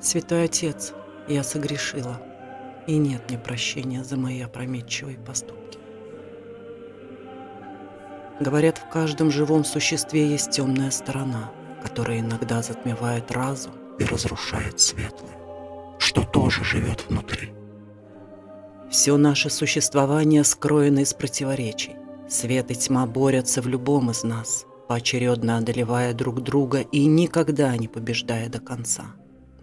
Святой Отец, я согрешила, и нет мне прощения за мои опрометчивые поступки. Говорят, в каждом живом существе есть темная сторона, которая иногда затмевает разум и разрушает светлое, что тоже живет внутри. Все наше существование скроено из противоречий. Свет и тьма борются в любом из нас, поочередно одолевая друг друга и никогда не побеждая до конца.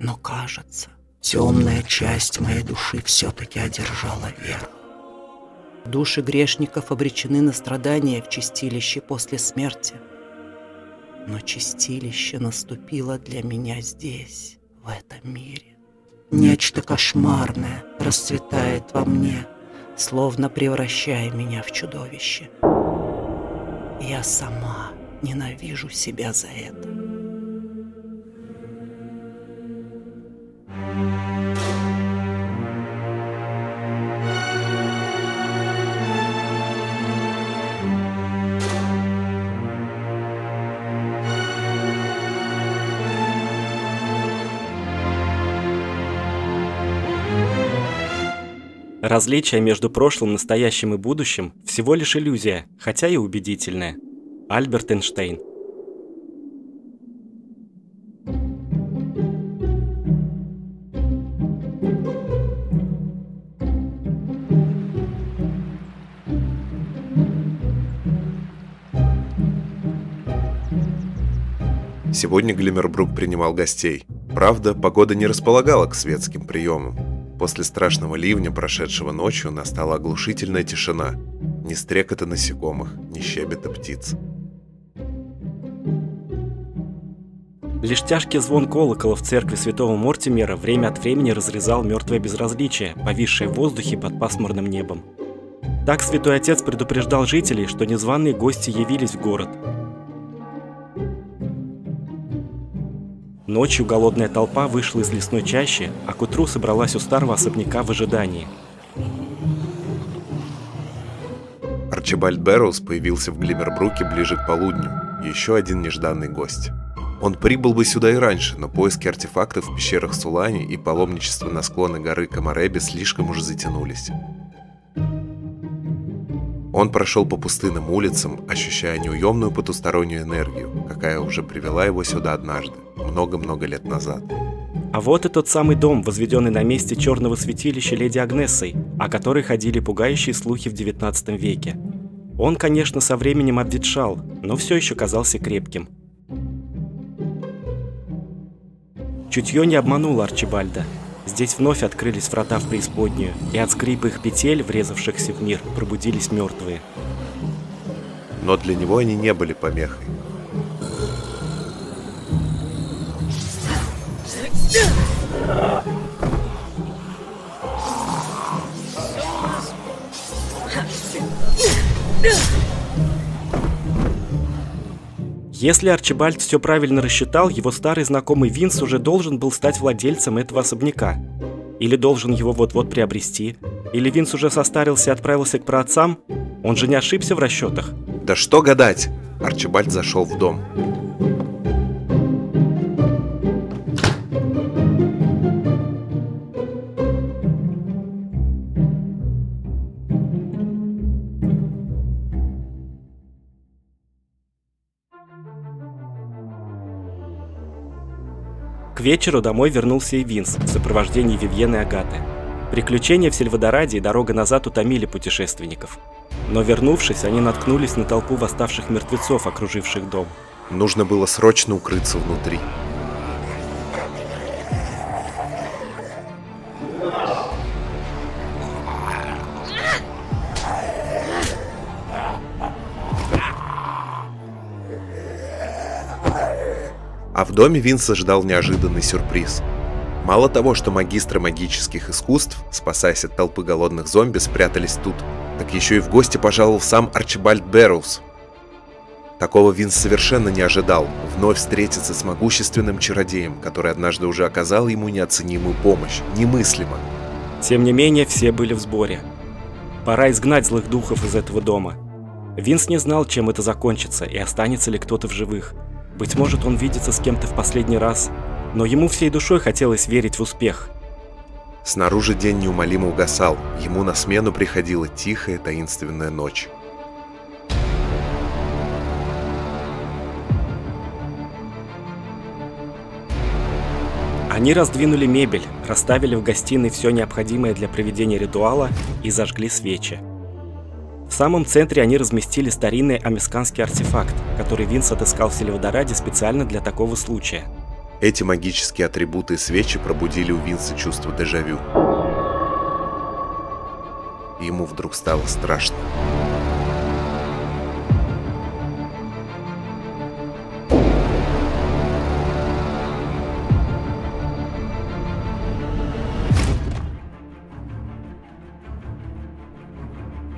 Но кажется, темная часть моей души все-таки одержала верх. Души грешников обречены на страдания в чистилище после смерти. Но чистилище наступило для меня здесь, в этом мире. Нечто кошмарное расцветает во мне, словно превращая меня в чудовище. Я сама ненавижу себя за это. Различие между прошлым, настоящим и будущим всего лишь иллюзия, хотя и убедительная. Альберт Эйнштейн. Сегодня Глиммербрук принимал гостей. Правда, погода не располагала к светским приемам. После страшного ливня, прошедшего ночью, настала оглушительная тишина. Ни стрекота насекомых, ни щебета птиц. Лишь тяжкий звон колокола в церкви святого Мортимера время от времени разрезал мертвое безразличие, повисшее в воздухе под пасмурным небом. Так святой отец предупреждал жителей, что незваные гости явились в город. Ночью голодная толпа вышла из лесной чащи, а к утру собралась у старого особняка в ожидании. Арчибальд Бэрроуз появился в Глиммербруке ближе к полудню. Еще один нежданный гость. Он прибыл бы сюда и раньше, но поиски артефактов в пещерах Сулани и паломничество на склоны горы Камареби слишком уж затянулись. Он прошел по пустынным улицам, ощущая неуемную потустороннюю энергию, какая уже привела его сюда однажды, много-много лет назад. А вот и тот самый дом, возведенный на месте черного святилища леди Агнессой, о которой ходили пугающие слухи в XIX веке. Он, конечно, со временем обветшал, но все еще казался крепким. Чутье не обмануло Арчибальда. Здесь вновь открылись врата в преисподнюю, и от скрипа их петель, врезавшихся в мир, пробудились мертвые. Но для него они не были помехой. Если Арчибальд все правильно рассчитал, его старый знакомый Винс уже должен был стать владельцем этого особняка. Или должен его вот-вот приобрести. Или Винс уже состарился и отправился к праотцам. Он же не ошибся в расчетах. Да что гадать! Арчибальд зашел в дом. К вечеру домой вернулся и Винс в сопровождении Вивьены и Агаты. Приключения в Сильвадораде и дорога назад утомили путешественников. Но вернувшись, они наткнулись на толпу восставших мертвецов, окруживших дом. Нужно было срочно укрыться внутри. А в доме Винса ждал неожиданный сюрприз. Мало того, что магистры магических искусств, спасаясь от толпы голодных зомби, спрятались тут, так еще и в гости пожаловал сам Арчибальд Бэрроуз. Такого Винс совершенно не ожидал, вновь встретиться с могущественным чародеем, который однажды уже оказал ему неоценимую помощь, немыслимо. Тем не менее, все были в сборе. Пора изгнать злых духов из этого дома. Винс не знал, чем это закончится и останется ли кто-то в живых. Быть может, он видится с кем-то в последний раз. Но ему всей душой хотелось верить в успех. Снаружи день неумолимо угасал, ему на смену приходила тихая таинственная ночь. Они раздвинули мебель, расставили в гостиной все необходимое для проведения ритуала и зажгли свечи. В самом центре они разместили старинный амисканский артефакт, который Винс отыскал в Сильвадораде специально для такого случая. Эти магические атрибуты и свечи пробудили у Винса чувство дежавю. И ему вдруг стало страшно.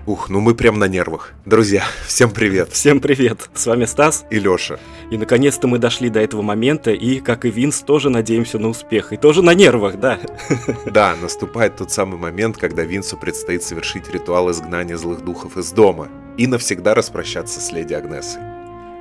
Ух, ну мы прям на нервах. Друзья, всем привет. Всем привет, с вами Стас И Лёша. И наконец-то мы дошли до этого момента, и, как и Винс, тоже надеемся на успех. И тоже на нервах, да. Да, наступает тот самый момент, когда Винсу предстоит совершить ритуал изгнания злых духов из дома и навсегда распрощаться с леди Агнесой.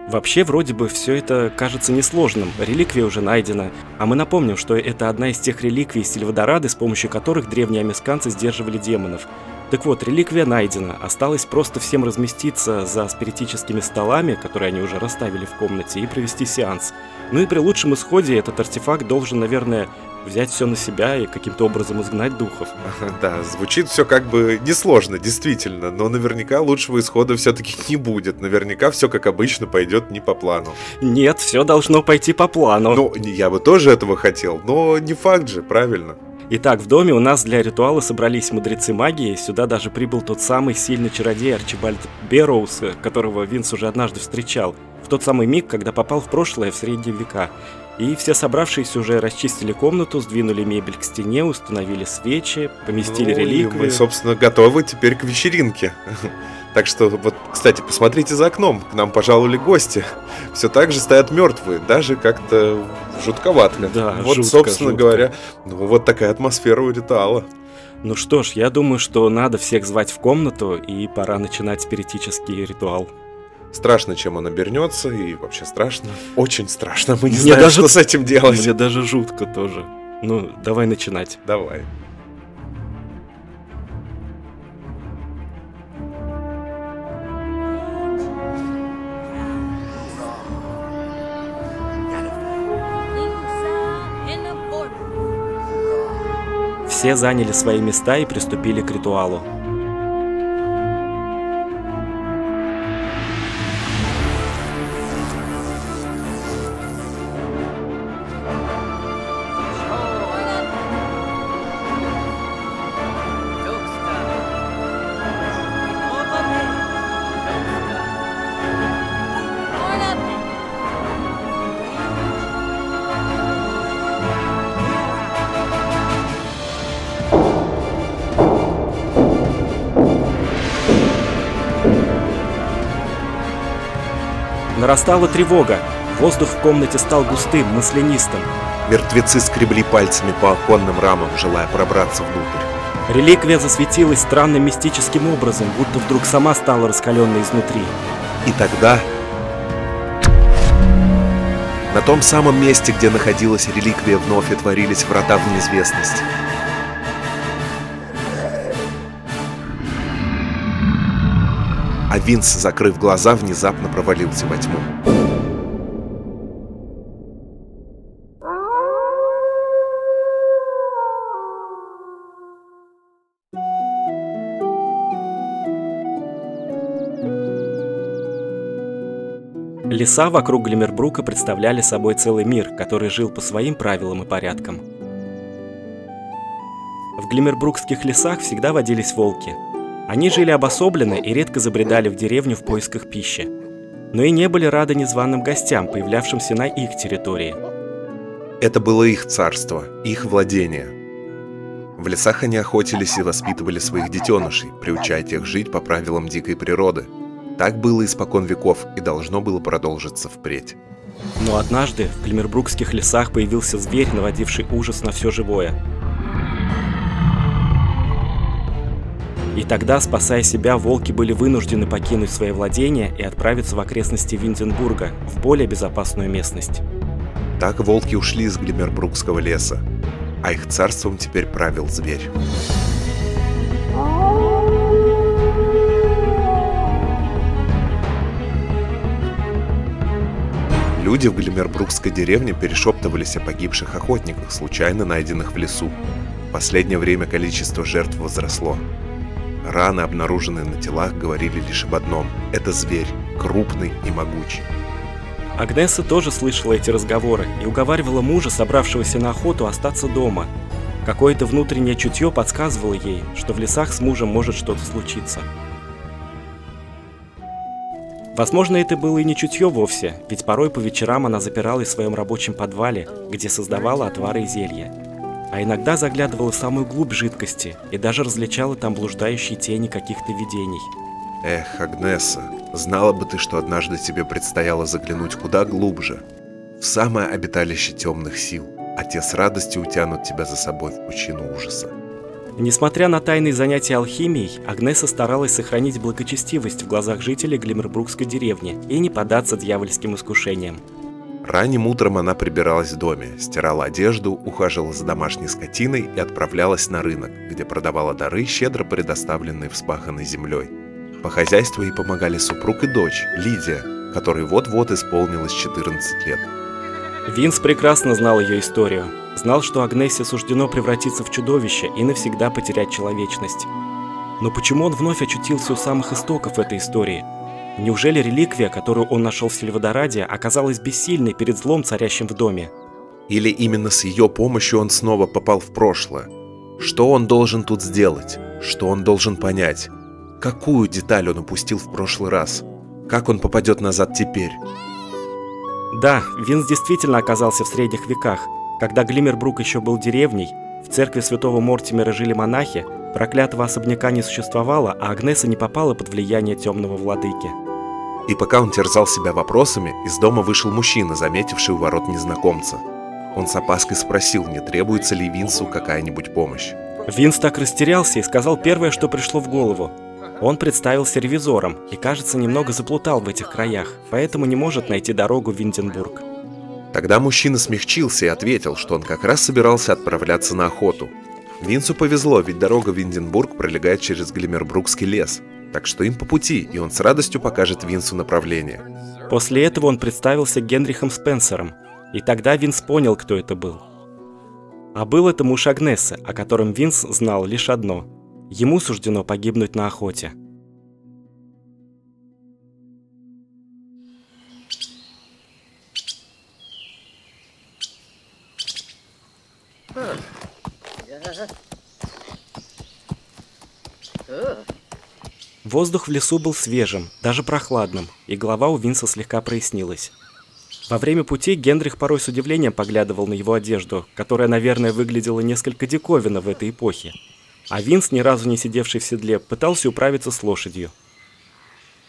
Вообще, вроде бы, все это кажется несложным, реликвия уже найдена, а мы напомним, что это одна из тех реликвий Сильвадорады, с помощью которых древние амисканцы сдерживали демонов. Так вот, реликвия найдена, осталось просто всем разместиться за спиритическими столами, которые они уже расставили в комнате, и провести сеанс. Ну и при лучшем исходе этот артефакт должен, наверное, взять все на себя и каким-то образом изгнать духов. Да, звучит все как бы несложно, действительно, но наверняка лучшего исхода все-таки не будет. Наверняка все, как обычно, пойдет не по плану. Нет, все должно пойти по плану. Ну, я бы тоже этого хотел, но не факт же, правильно? Итак, в доме у нас для ритуала собрались мудрецы магии, сюда даже прибыл тот самый сильный чародей Арчибальд Берроуз, которого Винс уже однажды встречал, в тот самый миг, когда попал в прошлое, в средние века. И все собравшиеся уже расчистили комнату, сдвинули мебель к стене, установили свечи, поместили реликвии. Мы, собственно, готовы теперь к вечеринке. Так что, вот, кстати, посмотрите за окном, к нам пожаловали гости. Все так же стоят мертвые, даже как-то жутковато. Да, вот, жутко, собственно жутко. говоря, ну вот такая атмосфера у ритуала. Ну что ж, я думаю, что надо всех звать в комнату, и пора начинать спиритический ритуал. Страшно, чем он обернется, и вообще страшно. Очень страшно, мы не Мне знаем, даже- что с этим делать. Мне даже жутко тоже. Ну, давай начинать. Давай. Все заняли свои места и приступили к ритуалу. Нарастала тревога. Воздух в комнате стал густым, маслянистым. Мертвецы скребли пальцами по оконным рамам, желая пробраться внутрь. Реликвия засветилась странным мистическим образом, будто вдруг сама стала раскаленной изнутри. И тогда... На том самом месте, где находилась реликвия, вновь отворились врата в неизвестность. А Винс, закрыв глаза, внезапно провалился во тьму. Леса вокруг Глиммербрука представляли собой целый мир, который жил по своим правилам и порядкам. В глиммербрукских лесах всегда водились волки. Они жили обособленно и редко забредали в деревню в поисках пищи. Но и не были рады незваным гостям, появлявшимся на их территории. Это было их царство, их владение. В лесах они охотились и воспитывали своих детенышей, приучая тех жить по правилам дикой природы. Так было испокон веков и должно было продолжиться впредь. Но однажды в глиммербрукских лесах появился зверь, наводивший ужас на все живое. И тогда, спасая себя, волки были вынуждены покинуть свои владения и отправиться в окрестности Винденбурга, в более безопасную местность. Так волки ушли из Глиммербрукского леса, а их царством теперь правил зверь. Люди в Глиммербрукской деревне перешептывались о погибших охотниках, случайно найденных в лесу. В последнее время количество жертв возросло. Раны, обнаруженные на телах, говорили лишь об одном – это зверь, крупный и могучий. Агнесса тоже слышала эти разговоры и уговаривала мужа, собравшегося на охоту, остаться дома. Какое-то внутреннее чутье подсказывало ей, что в лесах с мужем может что-то случиться. Возможно, это было и не чутье вовсе, ведь порой по вечерам она запиралась в своем рабочем подвале, где создавала отвары и зелья. А иногда заглядывала в самую глубь жидкости и даже различала там блуждающие тени каких-то видений. Эх, Агнесса, знала бы ты, что однажды тебе предстояло заглянуть куда глубже, в самое обиталище темных сил, а те с радостью утянут тебя за собой в пучину ужаса. Несмотря на тайные занятия алхимией, Агнесса старалась сохранить благочестивость в глазах жителей Глиммербрукской деревни и не поддаться дьявольским искушениям. Ранним утром она прибиралась в доме, стирала одежду, ухаживала за домашней скотиной и отправлялась на рынок, где продавала дары, щедро предоставленные вспаханной землей. По хозяйству ей помогали супруг и дочь, Лидия, которой вот-вот исполнилось 14 лет. Винс прекрасно знал ее историю. Знал, что Агнессе суждено превратиться в чудовище и навсегда потерять человечность. Но почему он вновь очутился у самых истоков этой истории? Неужели реликвия, которую он нашел в Сильвадораде, оказалась бессильной перед злом, царящим в доме? Или именно с ее помощью он снова попал в прошлое? Что он должен тут сделать? Что он должен понять? Какую деталь он упустил в прошлый раз? Как он попадет назад теперь? Да, Винс действительно оказался в средних веках. Когда Глиммербрук еще был деревней, в церкви святого Мортимера жили монахи, проклятого особняка не существовало, а Агнесса не попала под влияние темного владыки. И пока он терзал себя вопросами, из дома вышел мужчина, заметивший у ворот незнакомца. Он с опаской спросил, не требуется ли Винсу какая-нибудь помощь. Винс так растерялся и сказал первое, что пришло в голову. Он представился ревизором и, кажется, немного заплутал в этих краях, поэтому не может найти дорогу в Винденбург. Тогда мужчина смягчился и ответил, что он как раз собирался отправляться на охоту. Винсу повезло, ведь дорога в Винденбург пролегает через Глиммербрукский лес, так что им по пути, и он с радостью покажет Винсу направление. После этого он представился Генрихом Спенсером, и тогда Винс понял, кто это был. А был это муж Агнессы, о котором Винс знал лишь одно – ему суждено погибнуть на охоте. Воздух в лесу был свежим, даже прохладным, и голова у Винса слегка прояснилась. Во время пути Генрих порой с удивлением поглядывал на его одежду, которая, наверное, выглядела несколько диковинно в этой эпохе. А Винс, ни разу не сидевший в седле, пытался управиться с лошадью.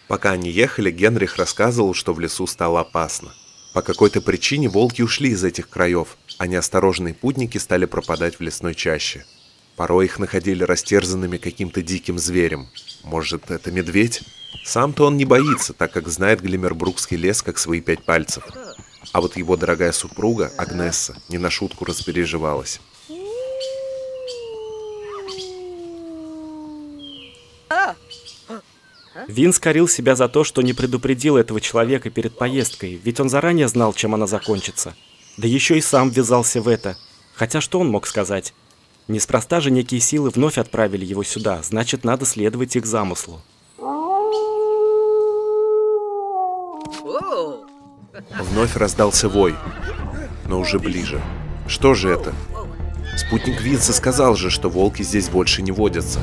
Пока они ехали, Генрих рассказывал, что в лесу стало опасно. По какой-то причине волки ушли из этих краев, а неосторожные путники стали пропадать в лесной чаще. Порой их находили растерзанными каким-то диким зверем. Может, это медведь? Сам-то он не боится, так как знает Глиммербрукский лес как свои 5 пальцев. А вот его дорогая супруга, Агнесса, не на шутку распереживалась. Винс корил себя за то, что не предупредил этого человека перед поездкой, ведь он заранее знал, чем она закончится. Да еще и сам ввязался в это. Хотя что он мог сказать? Неспроста же некие силы вновь отправили его сюда, значит, надо следовать их замыслу. Вновь раздался вой, но уже ближе. Что же это? Спутник Винса сказал же, что волки здесь больше не водятся.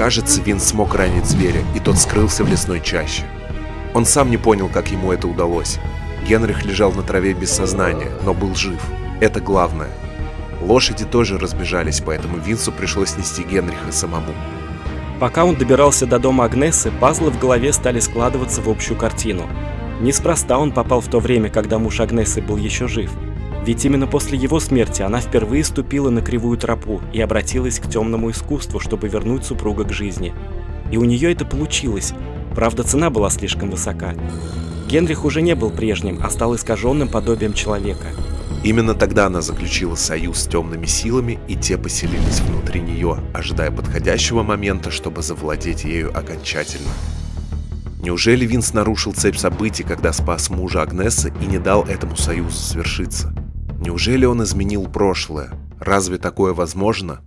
Кажется, Винс смог ранить зверя, и тот скрылся в лесной чаще. Он сам не понял, как ему это удалось. Генрих лежал на траве без сознания, но был жив. Это главное. Лошади тоже разбежались, поэтому Винсу пришлось нести Генриха самому. Пока он добирался до дома Агнесы, пазлы в голове стали складываться в общую картину. Неспроста он попал в то время, когда муж Агнесы был еще жив. Ведь именно после его смерти она впервые ступила на кривую тропу и обратилась к темному искусству, чтобы вернуть супруга к жизни. И у нее это получилось. Правда, цена была слишком высока. Генрих уже не был прежним, а стал искаженным подобием человека. Именно тогда она заключила союз с темными силами, и те поселились внутри нее, ожидая подходящего момента, чтобы завладеть ею окончательно. Неужели Винс нарушил цепь событий, когда спас мужа Агнесы и не дал этому союзу свершиться? Неужели он изменил прошлое? Разве такое возможно?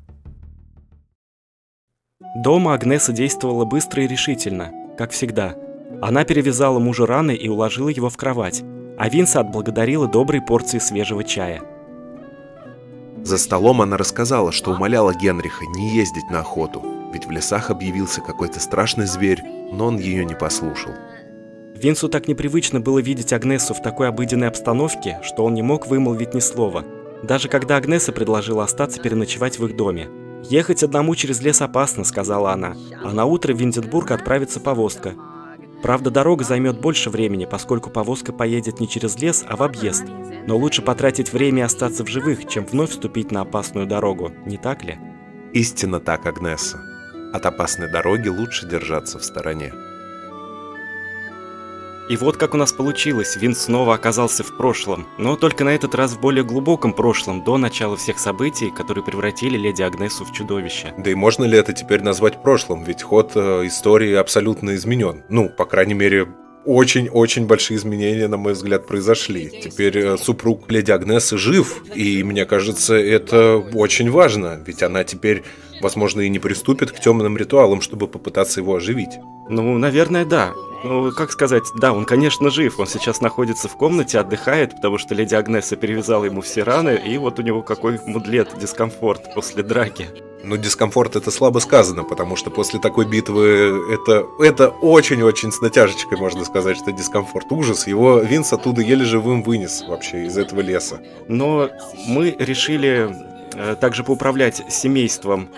Дома Агнеса действовала быстро и решительно, как всегда. Она перевязала мужа раны и уложила его в кровать, а Винса отблагодарила доброй порцией свежего чая. За столом она рассказала, что умоляла Генриха не ездить на охоту, ведь в лесах объявился какой-то страшный зверь, но он ее не послушал. Винсу так непривычно было видеть Агнесу в такой обыденной обстановке, что он не мог вымолвить ни слова. Даже когда Агнеса предложила остаться переночевать в их доме. «Ехать одному через лес опасно», — сказала она, «а на утро в Винденбург отправится повозка. Правда, дорога займет больше времени, поскольку повозка поедет не через лес, а в объезд. Но лучше потратить время и остаться в живых, чем вновь вступить на опасную дорогу, не так ли?» Истинно так, Агнеса. От опасной дороги лучше держаться в стороне. И вот как у нас получилось, Винс снова оказался в прошлом, но только на этот раз в более глубоком прошлом, до начала всех событий, которые превратили леди Агнесу в чудовище. Да и можно ли это теперь назвать прошлым, ведь ход истории абсолютно изменен. Ну, по крайней мере, очень-очень большие изменения, на мой взгляд, произошли. Теперь супруг леди Агнесы жив, и мне кажется, это очень важно, ведь она теперь, возможно, и не приступит к темным ритуалам, чтобы попытаться его оживить. Ну, наверное, да. Ну, как сказать, да, он, конечно, жив. Он сейчас находится в комнате, отдыхает, потому что леди Агнеса перевязала ему все раны, и вот у него какой мудлет, дискомфорт после драки. Ну, дискомфорт — это слабо сказано, потому что после такой битвы это очень-очень с натяжечкой, можно сказать, что дискомфорт. Ужас, его Винс оттуда еле живым вынес вообще из этого леса. Но мы решили также поуправлять семейством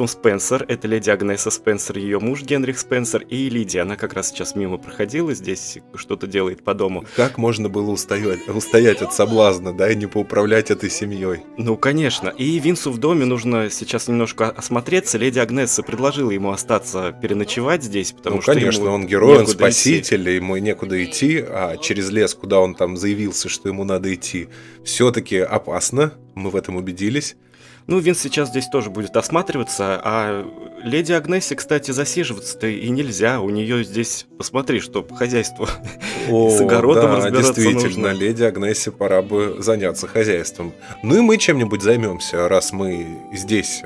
Спенсер. Это леди Агнеса Спенсер, ее муж Генрих Спенсер, и Лидия. Она как раз сейчас мимо проходила, здесь что-то делает по дому. Как можно было устоять от соблазна, да, и не поуправлять этой семьей? Ну, конечно. И Винсу в доме нужно сейчас немножко осмотреться. Леди Агнеса предложила ему остаться переночевать здесь, потому что конечно, он герой, он спаситель, ему некуда идти, а через лес, куда он там заявился, что ему надо идти, все-таки опасно, мы в этом убедились. Ну, Винс сейчас здесь тоже будет осматриваться, а леди Агнесе, кстати, засиживаться-то и нельзя. У нее здесь, посмотри, что по хозяйству с огородом разбираться действительно, нужно. леди Агнесе пора бы заняться хозяйством. Ну и мы чем-нибудь займемся, раз мы здесь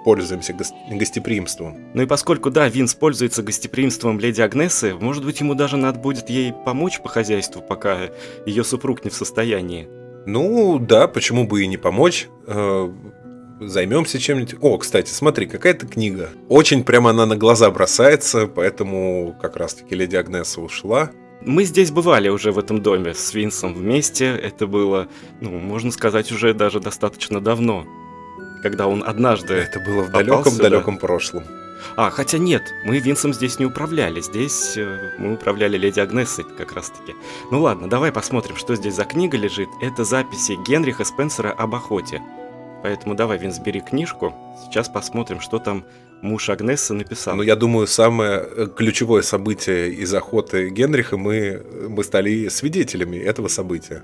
пользуемся гостеприимством. Ну и поскольку, да, Винс пользуется гостеприимством леди Агнесы, может быть, ему даже надо будет ей помочь по хозяйству, пока ее супруг не в состоянии. Ну, да, почему бы и не помочь. Займемся чем-нибудь. О, кстати, смотри, какая-то книга. Очень прямо она на глаза бросается, поэтому как раз-таки леди Агнеса ушла. Мы здесь бывали уже в этом доме с Винсом вместе. Это было, ну, можно сказать, уже даже достаточно давно. Когда он однажды это было в далеком-далеком прошлом. Хотя нет, мы Винсом здесь не управляли. Здесь мы управляли леди Агнесой как раз-таки. Ну ладно, давай посмотрим, что здесь за книга лежит. Это записи Генриха Спенсера об охоте. Поэтому давай, Винс, бери книжку. Сейчас посмотрим, что там муж Агнесы написал. Ну, я думаю, самое ключевое событие из охоты Генриха, мы стали свидетелями этого события.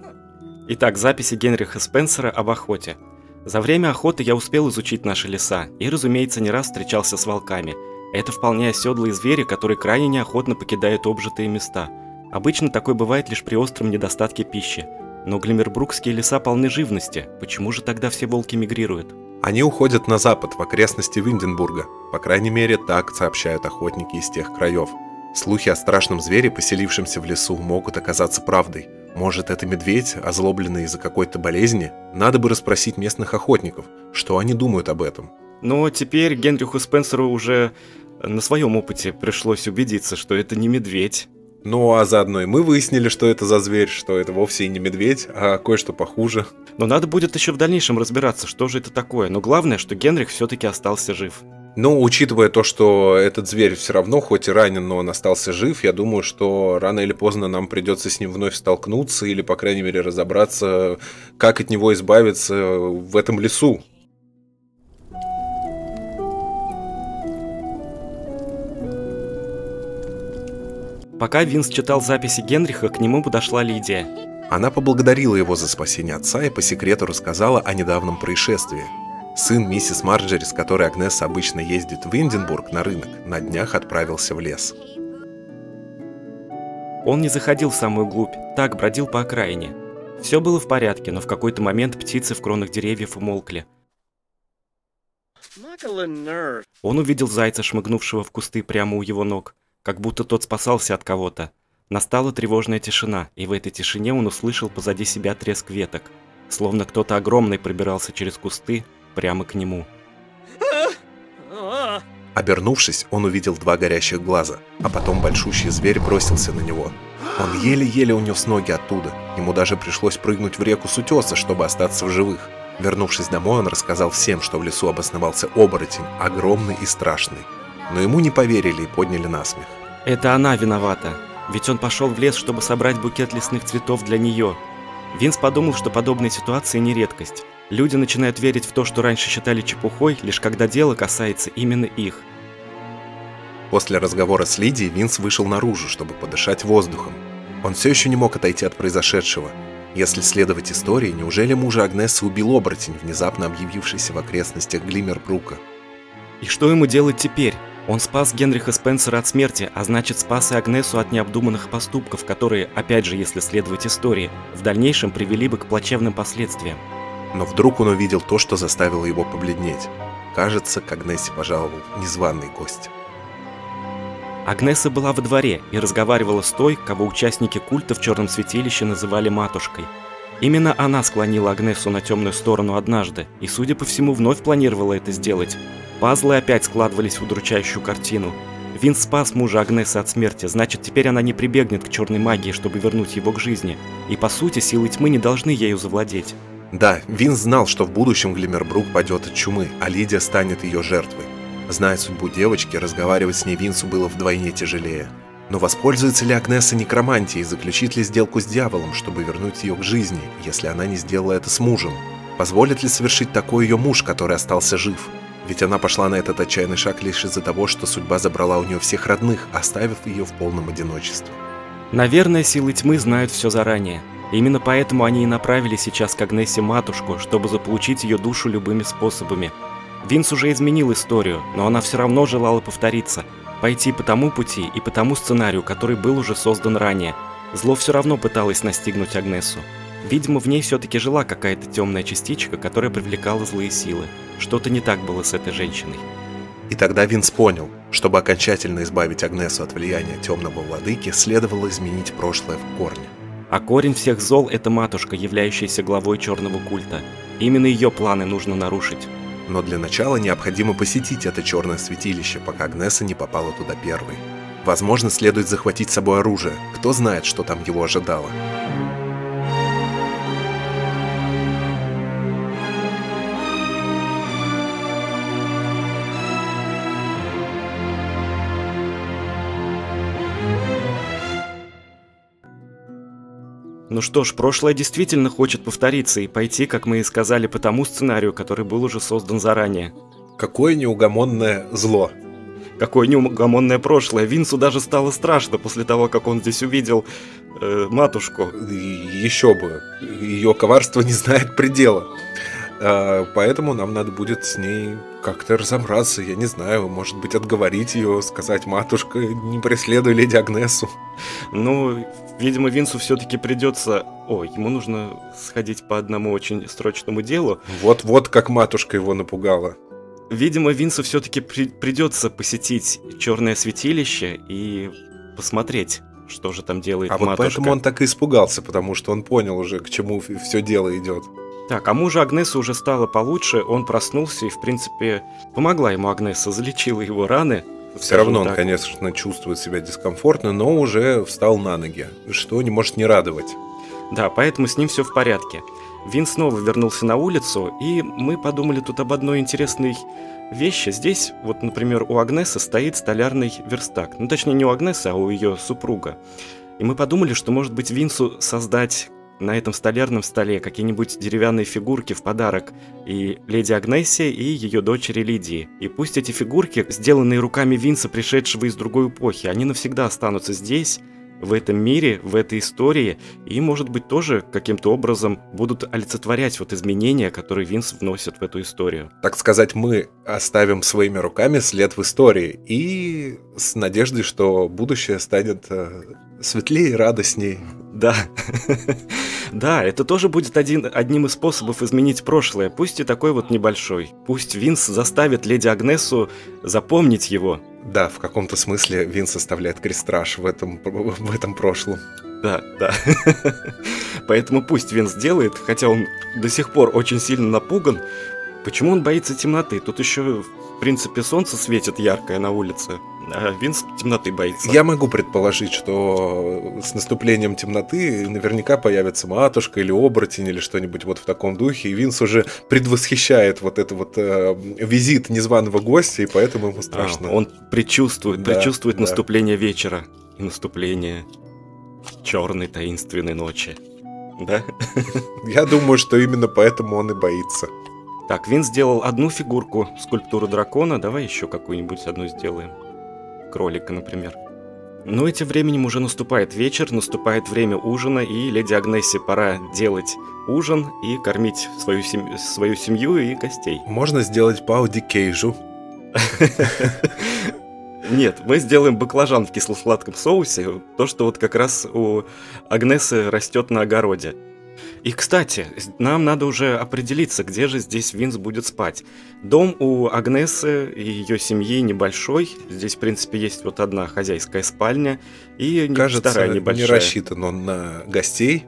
Итак, записи Генриха Спенсера об охоте. За время охоты я успел изучить наши леса и, разумеется, не раз встречался с волками. Это вполне оседлые звери, которые крайне неохотно покидают обжитые места. Обычно такое бывает лишь при остром недостатке пищи. Но глиммербрукские леса полны живности. Почему же тогда все волки мигрируют? Они уходят на запад, в окрестности Винденбурга. По крайней мере, так сообщают охотники из тех краев. Слухи о страшном звере, поселившемся в лесу, могут оказаться правдой. Может, это медведь, озлобленный из-за какой-то болезни? Надо бы расспросить местных охотников, что они думают об этом. Но теперь Генриху Спенсеру уже на своем опыте пришлось убедиться, что это не медведь. Ну, а заодно и мы выяснили, что это за зверь, что это вовсе и не медведь, а кое-что похуже. Но надо будет еще в дальнейшем разбираться, что же это такое. Но главное, что Генрих все-таки остался жив. Ну, учитывая то, что этот зверь все равно, хоть и ранен, но он остался жив, я думаю, что рано или поздно нам придется с ним вновь столкнуться или, по крайней мере, разобраться, как от него избавиться в этом лесу. Пока Винс читал записи Генриха, к нему подошла Лидия. Она поблагодарила его за спасение отца и по секрету рассказала о недавнем происшествии. Сын миссис Марджери, с которой Агнесса обычно ездит в Эдинбург на рынок, на днях отправился в лес. Он не заходил в самую глубь, так бродил по окраине. Все было в порядке, но в какой-то момент птицы в кронах деревьев умолкли. Он увидел зайца, шмыгнувшего в кусты прямо у его ног, как будто тот спасался от кого-то. Настала тревожная тишина, и в этой тишине он услышал позади себя треск веток, словно кто-то огромный пробирался через кусты прямо к нему. Обернувшись, он увидел два горящих глаза, а потом большущий зверь бросился на него. Он еле-еле унес ноги оттуда, ему даже пришлось прыгнуть в реку с утеса, чтобы остаться в живых. Вернувшись домой, он рассказал всем, что в лесу обосновался оборотень, огромный и страшный. Но ему не поверили и подняли насмех. Это она виновата, ведь он пошел в лес, чтобы собрать букет лесных цветов для нее. Винс подумал, что подобные ситуации не редкость. Люди начинают верить в то, что раньше считали чепухой, лишь когда дело касается именно их. После разговора с Лидией Винс вышел наружу, чтобы подышать воздухом. Он все еще не мог отойти от произошедшего. Если следовать истории, неужели мужа Агнессы убил оборотень, внезапно объявившийся в окрестностях Глиммербрука? И что ему делать теперь? Он спас Генриха Спенсера от смерти, а значит спас и Агнесу от необдуманных поступков, которые, опять же, если следовать истории, в дальнейшем привели бы к плачевным последствиям. Но вдруг он увидел то, что заставило его побледнеть. Кажется, к Агнессе пожаловал незваный гость. Агнесса была во дворе и разговаривала с той, кого участники культа в Черном святилище называли матушкой. Именно она склонила Агнессу на темную сторону однажды, и, судя по всему, вновь планировала это сделать. Пазлы опять складывались в удручающую картину. Винс спас мужа Агнессы от смерти, значит, теперь она не прибегнет к черной магии, чтобы вернуть его к жизни. И, по сути, силы тьмы не должны ею завладеть. Да, Винс знал, что в будущем Глиммербрук падет от чумы, а Лидия станет ее жертвой. Зная судьбу девочки, разговаривать с ней Винсу было вдвойне тяжелее. Но воспользуется ли Агнесса некромантией и заключит ли сделку с дьяволом, чтобы вернуть ее к жизни, если она не сделала это с мужем? Позволит ли совершить такое ее муж, который остался жив? Ведь она пошла на этот отчаянный шаг лишь из-за того, что судьба забрала у нее всех родных, оставив ее в полном одиночестве. Наверное, силы тьмы знают все заранее. Именно поэтому они и направили сейчас к Агнессе матушку, чтобы заполучить ее душу любыми способами. Винс уже изменил историю, но она все равно желала повториться, пойти по тому пути и по тому сценарию, который был уже создан ранее. Зло все равно пыталось настигнуть Агнессу. Видимо, в ней все-таки жила какая-то темная частичка, которая привлекала злые силы. Что-то не так было с этой женщиной. И тогда Винс понял, чтобы окончательно избавить Агнессу от влияния темного владыки, следовало изменить прошлое в корне. А корень всех зол – это матушка, являющаяся главой черного культа. Именно ее планы нужно нарушить. Но для начала необходимо посетить это черное святилище, пока Агнесса не попала туда первой. Возможно, следует захватить с собой оружие. Кто знает, что там его ожидало. Ну что ж, прошлое действительно хочет повториться и пойти, как мы и сказали, по тому сценарию, который был уже создан заранее. Какое неугомонное зло. Какое неугомонное прошлое. Винсу даже стало страшно после того, как он здесь увидел матушку. Еще бы. Ее коварство не знает предела. Поэтому нам надо будет с ней как-то разобраться. Я не знаю, может быть, отговорить ее, сказать: матушка, не преследуй леди Агнессу. Ну, видимо, Винсу все-таки придется... ему нужно сходить по одному очень срочному делу. Вот как матушка его напугала. Видимо, Винсу все-таки придется посетить черное святилище и посмотреть, что же там делает матушка. Вот поэтому он так и испугался, потому что он понял уже, к чему все дело идет. Так, а мужу Агнесы уже стало получше, он проснулся и, в принципе, помогла ему Агнеса, залечила его раны. Все равно он, конечно, чувствует себя дискомфортно, но уже встал на ноги, что не может не радовать. Да, поэтому с ним все в порядке. Вин снова вернулся на улицу, и мы подумали тут об одной интересной вещи. Здесь, вот, например, у Агнесы стоит столярный верстак. Ну, точнее, не у Агнесы, а у ее супруга. И мы подумали, что, может быть, Винсу создать на этом столярном столе какие-нибудь деревянные фигурки в подарок и леди Агнессе, и ее дочери Лидии. И пусть эти фигурки, сделанные руками Винса, пришедшего из другой эпохи, они навсегда останутся здесь, в этом мире, в этой истории, и, может быть, тоже каким-то образом будут олицетворять вот изменения, которые Винс вносит в эту историю. Так сказать, мы оставим своими руками след в истории, и с надеждой, что будущее станет светлее и радостней. Да. Да, это тоже будет одним из способов изменить прошлое, пусть и такой вот небольшой. Пусть Винс заставит леди Агнесу запомнить его. Да, в каком-то смысле Винс оставляет крестраж в этом прошлом. Да, да. Поэтому пусть Винс делает, хотя он до сих пор очень сильно напуган. Почему он боится темноты? Тут еще, в принципе, солнце светит яркое на улице, а Винс темноты боится. Я могу предположить, что с наступлением темноты наверняка появится матушка или оборотень или что-нибудь вот в таком духе, и Винс уже предвосхищает вот это вот визит незваного гостя, и поэтому ему страшно. Он предчувствует наступление вечера и наступление черной таинственной ночи. Да? Я думаю, что именно поэтому он и боится. Так, Винс сделал одну фигурку, скульптуру дракона. Давай еще какую-нибудь одну сделаем. Кролика, например. Но этим временем уже наступает вечер, наступает время ужина, и леди Агнессе пора делать ужин и кормить свою семью и гостей. Можно сделать пау-ди-кейжу. Нет, мы сделаем баклажан в кисло-сладком соусе, то, что вот как раз у Агнесы растет на огороде. И, кстати, нам надо уже определиться, где же здесь Винс будет спать. Дом у Агнесы и ее семьи небольшой. Здесь, в принципе, есть вот одна хозяйская спальня и вторая небольшая. Не рассчитан он на гостей.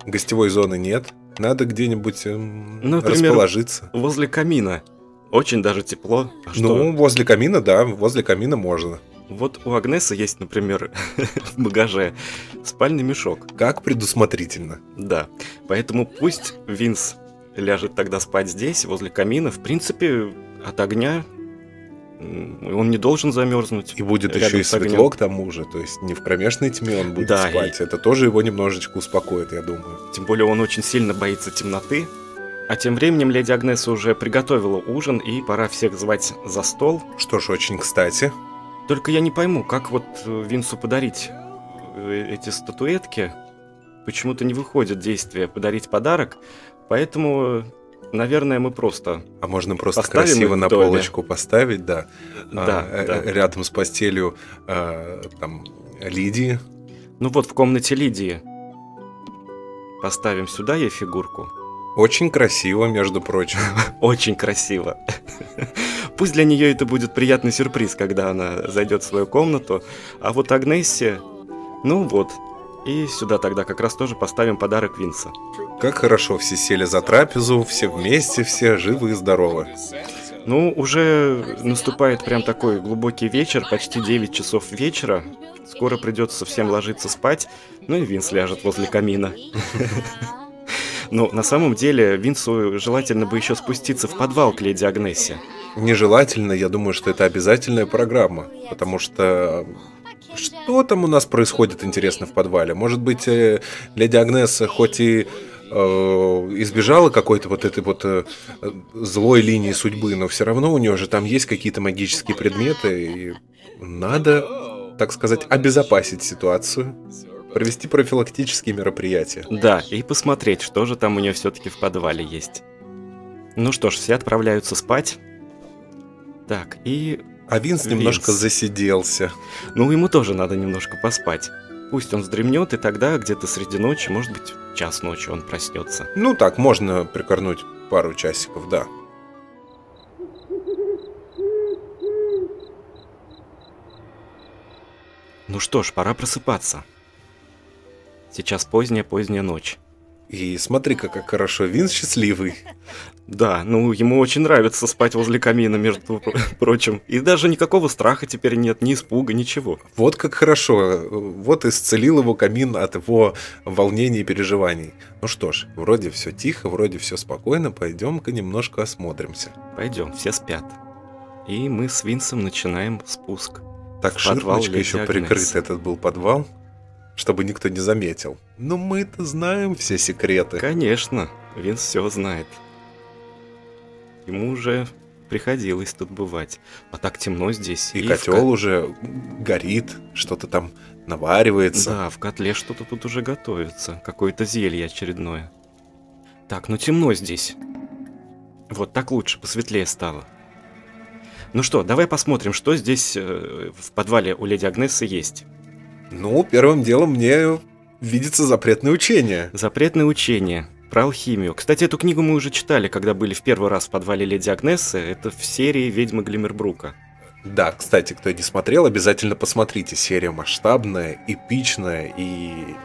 Гостевой зоны нет. Надо где-нибудь расположиться. Возле камина. Очень даже тепло. Возле камина, да, возле камина можно. Вот у Агнесы есть, например, в багаже спальный мешок. Как предусмотрительно. Да, поэтому пусть Винс ляжет тогда спать здесь, возле камина. В принципе, от огня он не должен замерзнуть. И будет еще и светло к тому же, то есть не в кромешной тьме он будет спать. Это тоже его немножечко успокоит, я думаю. Тем более он очень сильно боится темноты. А тем временем леди Агнеса уже приготовила ужин, и пора всех звать за стол. Что ж, очень кстати. Только я не пойму, как вот Винсу подарить эти статуэтки. Почему-то не выходит действие подарить подарок. Поэтому, наверное, мы просто... А можно просто красиво на полочку поставить, да. Да. Рядом с постелью там Лидии. Ну вот, в комнате Лидии. Поставим сюда ей фигурку. Очень красиво, между прочим. Очень красиво. Пусть для нее это будет приятный сюрприз, когда она зайдет в свою комнату. А вот Агнессе, и сюда тогда как раз тоже поставим подарок Винса. Как хорошо, все сели за трапезу, все вместе, все живы и здоровы. Уже наступает прям такой глубокий вечер, почти 9 часов вечера. Скоро придется всем ложиться спать, и Винс ляжет возле камина. Но на самом деле Винсу желательно бы еще спуститься в подвал к леди Агнессе. Нежелательно, я думаю, что это обязательная программа, потому что что там у нас происходит интересно в подвале? Может быть, леди Агнесса хоть и избежала какой-то вот этой вот злой линии судьбы, но все равно у нее же там есть какие-то магические предметы, и надо, так сказать, обезопасить ситуацию. Провести профилактические мероприятия. Да, и посмотреть, что же там у нее все-таки в подвале есть. Ну что ж, все отправляются спать. Так, и... А Винс немножко засиделся. Ему тоже надо немножко поспать. Пусть он вздремнет, и тогда где-то среди ночи, может быть, в час ночи он проснется. Так, можно прикорнуть пару часиков, да. Ну что ж, пора просыпаться. Сейчас поздняя ночь. И смотри-ка, как хорошо, Винс счастливый. Да, ну ему очень нравится спать возле камина, между прочим. И даже никакого страха теперь нет, ни испуга, ничего. Вот как хорошо. Вот исцелил его камин от его волнений и переживаний. Ну что ж, вроде все тихо, вроде все спокойно. Пойдем-ка немножко осмотримся. Пойдем, все спят. И мы с Винсом начинаем спуск. Так ширмочкой еще прикрыт этот был подвал, чтобы никто не заметил. Но мы-то знаем все секреты. Конечно, Винс все знает. Ему уже приходилось тут бывать. А так темно здесь. И котел уже горит, что-то там наваривается. Да, в котле что-то тут уже готовится. Какое-то зелье очередное. Так, ну темно здесь. Вот так лучше, посветлее стало. Ну что, давай посмотрим, что здесь в подвале у леди Агнессы есть. Ну, первым делом мне видится запретное учение. Запретное учение. Про алхимию. Кстати, эту книгу мы уже читали, когда были в первый раз в подвале леди Агнессы. Это в серии «Ведьмы Глиммербрука». Да, кстати, кто не смотрел, обязательно посмотрите. Серия масштабная, эпичная и,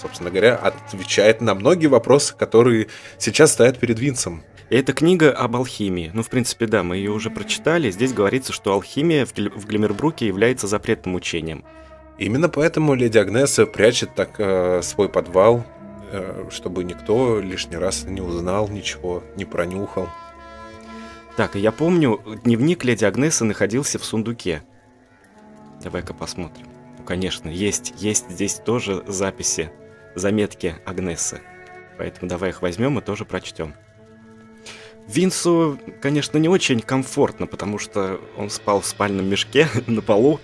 собственно говоря, отвечает на многие вопросы, которые сейчас стоят перед Винсом. Это книга об алхимии. Ну, в принципе, да, мы ее уже прочитали. Здесь говорится, что алхимия в Глиммербруке является запретным учением. Именно поэтому леди Агнесса прячет так свой подвал, чтобы никто лишний раз не узнал ничего, не пронюхал. Так, и я помню, дневник леди Агнессы находился в сундуке. Давай-ка посмотрим. Ну, конечно, есть здесь тоже записи, заметки Агнессы. Поэтому давай их возьмем и тоже прочтем. Винсу, конечно, не очень комфортно, потому что он спал в спальном мешке на полу,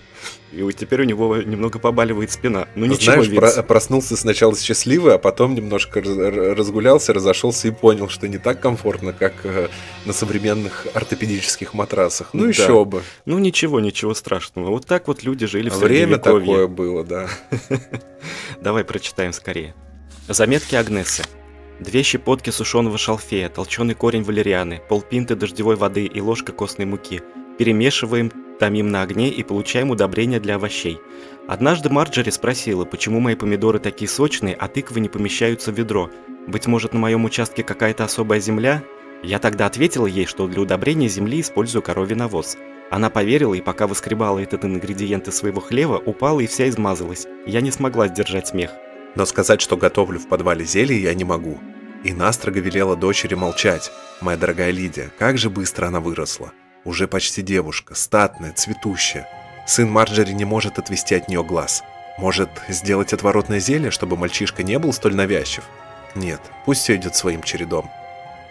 и вот теперь у него немного побаливает спина. Ну ничего, знаешь, проснулся сначала счастливый, а потом немножко разгулялся, разошелся и понял, что не так комфортно, как на современных ортопедических матрасах. Ну, да. Еще бы. Ну ничего страшного. Вот так вот люди жили в Время Средневековье. такое было, да. Давай прочитаем скорее. Заметки Агнессы. 2 щепотки сушеного шалфея, толченый корень валерианы, полпинты дождевой воды и ложка костной муки. Перемешиваем, томим на огне и получаем удобрения для овощей. Однажды Марджери спросила, почему мои помидоры такие сочные, а тыквы не помещаются в ведро. Быть может, на моем участке какая-то особая земля? Я тогда ответила ей, что для удобрения земли использую коровий навоз. Она поверила и пока выскребала этот ингредиент из своего хлева, упала и вся измазалась. Я не смогла сдержать смех. Но сказать, что готовлю в подвале зелье, я не могу. И настрого велела дочери молчать. Моя дорогая Лидия, как же быстро она выросла. Уже почти девушка, статная, цветущая. Сын Марджери не может отвести от нее глаз. Может, сделать отворотное зелье, чтобы мальчишка не был столь навязчив? Нет, пусть все идет своим чередом.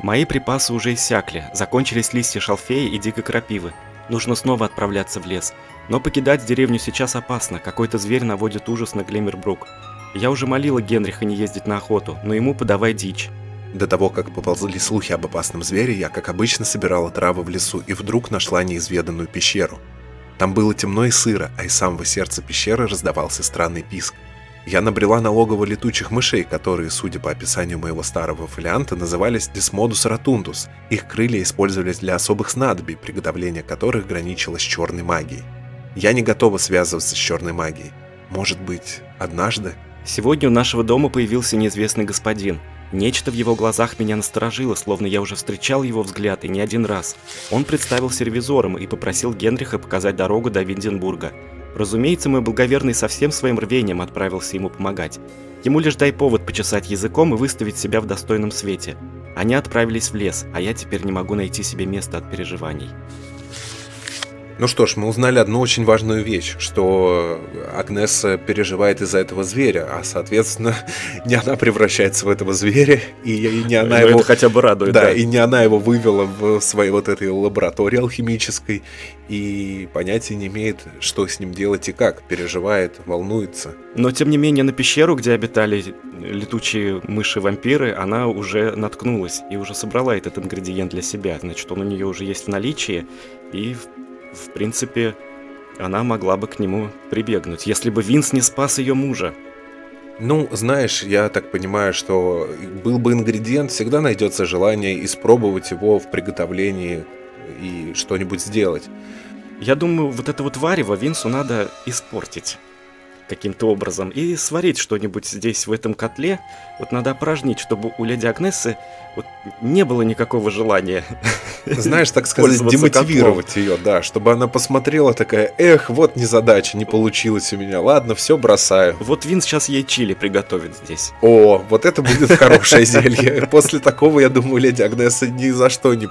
Мои припасы уже иссякли. Закончились листья шалфея и дикой крапивы. Нужно снова отправляться в лес. Но покидать деревню сейчас опасно. Какой-то зверь наводит ужас на Глиммербрук. Я уже молила Генриха не ездить на охоту, но ему подавай дичь. До того, как поползли слухи об опасном звере, я, как обычно, собирала травы в лесу и вдруг нашла неизведанную пещеру. Там было темно и сыро, а из самого сердца пещеры раздавался странный писк. Я набрела на логово летучих мышей, которые, судя по описанию моего старого фолианта, назывались Desmodus rotundus. Их крылья использовались для особых снадобий, приготовление которых граничило с черной магией. Я не готова связываться с черной магией. Может быть, однажды? Сегодня у нашего дома появился неизвестный господин. Нечто в его глазах меня насторожило, словно я уже встречал его взгляд и не один раз. Он представился ревизором и попросил Генриха показать дорогу до Винденбурга. Разумеется, мой благоверный со всем своим рвением отправился ему помогать. Ему лишь дай повод почесать языком и выставить себя в достойном свете. Они отправились в лес, а я теперь не могу найти себе места от переживаний. Ну что ж, мы узнали одну очень важную вещь, что Агнесса переживает из-за этого зверя, а, соответственно, не она превращается в этого зверя, и не она его... это хотя бы радует, да. И не она его вывела в своей вот этой лаборатории алхимической, и понятия не имеет, что с ним делать и как, переживает, волнуется. Но, тем не менее, на пещеру, где обитали летучие мыши-вампиры, она уже наткнулась и уже собрала этот ингредиент для себя. Значит, он у нее уже есть в наличии, и... В принципе, она могла бы к нему прибегнуть, если бы Винс не спас ее мужа. Ну, знаешь, я так понимаю, что был бы ингредиент, всегда найдется желание испробовать его в приготовлении и что-нибудь сделать. Я думаю, вот это вот варево Винсу надо испортить. каким-то образом и сварить что-нибудь здесь, в этом котле. Вот надо опорожнить, чтобы у леди Агнессы вот не было никакого желания. Знаешь, так сказать, демотивировать ее, да, чтобы она посмотрела такая: эх, вот незадача, не получилось у меня, ладно, все бросаю. Вот Винс сейчас ей чили приготовит здесь. О, вот это будет хорошее зелье. После такого, я думаю, леди Агнесса ни за что не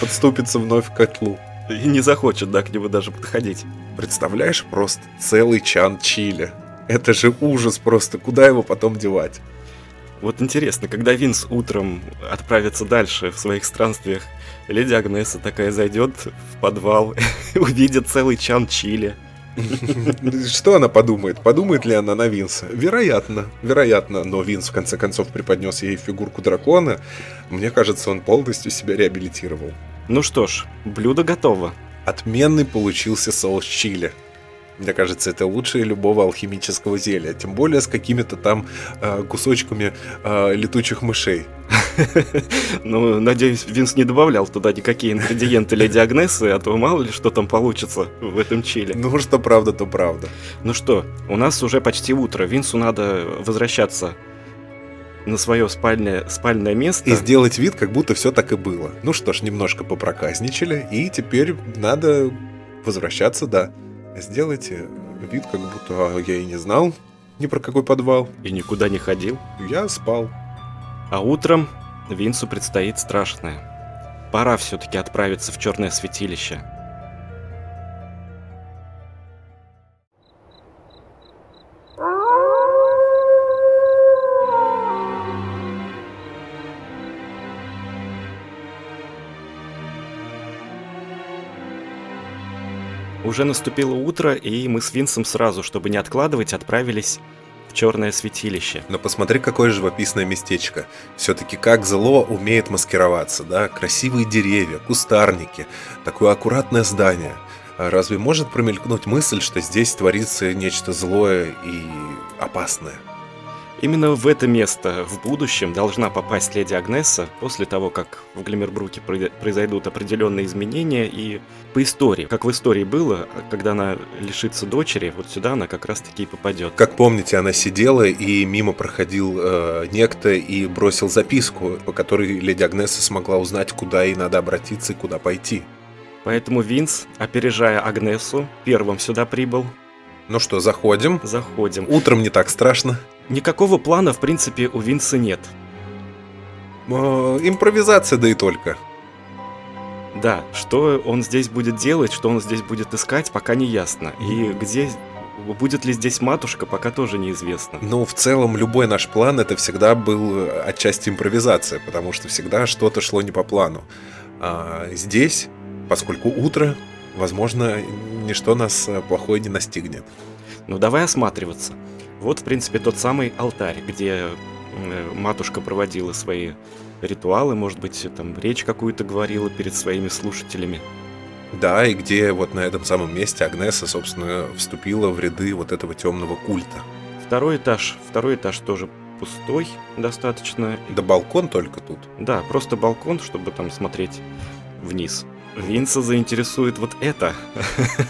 подступится вновь к котлу. И не захочет, да, к нему даже подходить. Представляешь, просто целый чан чили. Это же ужас просто, куда его потом девать? Вот интересно, когда Винс утром отправится дальше в своих странствиях, леди Агнесса такая зайдет в подвал, увидит целый чан чили. Что она подумает? Подумает ли она на Винса? Вероятно, вероятно. Но Винс в конце концов преподнес ей фигурку дракона. Мне кажется, он полностью себя реабилитировал. Ну что ж, блюдо готово. Отменный получился соус чили. Мне кажется, это лучше любого алхимического зелья. Тем более с какими-то там кусочками летучих мышей. Ну, надеюсь, Винс не добавлял туда никакие ингредиенты леди Агнессы, а то мало ли что там получится в этом чили. Ну, что правда, то правда. Ну что, у нас уже почти утро. Винсу надо возвращаться на свое спальное место. И сделать вид, как будто все так и было. Ну что ж, немножко попроказничали, и теперь надо возвращаться, да. Сделайте вид, как будто я и не знал ни про какой подвал. И никуда не ходил. Я спал. А утром Винсу предстоит страшное. Пора все-таки отправиться в черное святилище. Уже наступило утро, и мы с Винсом сразу, чтобы не откладывать, отправились в черное святилище. Но посмотри, какое живописное местечко. Все-таки как зло умеет маскироваться, да? Красивые деревья, кустарники, такое аккуратное здание. А разве может промелькнуть мысль, что здесь творится нечто злое и опасное? Именно в это место в будущем должна попасть леди Агнесса после того, как в Глиммербруке произойдут определенные изменения, и по истории, как в истории было, когда она лишится дочери, вот сюда она как раз-таки и попадет. Как помните, она сидела, и мимо проходил некто и бросил записку, по которой леди Агнесса смогла узнать, куда ей надо обратиться и куда пойти. Поэтому Винс, опережая Агнессу, первым сюда прибыл. Ну что, заходим? Заходим. Утром не так страшно. Никакого плана, в принципе, у Винса нет. Импровизация, да и только. Да, что он здесь будет делать, что он здесь будет искать, пока не ясно. И где, будет ли здесь матушка, пока тоже неизвестно. Ну, в целом, любой наш план, это всегда был отчасти импровизация, потому что всегда что-то шло не по плану. А здесь, поскольку утро, возможно, ничто нас плохое не настигнет. Ну, давай осматриваться. Вот, в принципе, тот самый алтарь, где матушка проводила свои ритуалы, может быть, там речь какую-то говорила перед своими слушателями. Да, и где вот на этом самом месте Агнесса, собственно, вступила в ряды вот этого темного культа. Второй этаж тоже пустой достаточно. Да балкон только тут. Да, просто балкон, чтобы там смотреть вниз. Винса заинтересует вот это,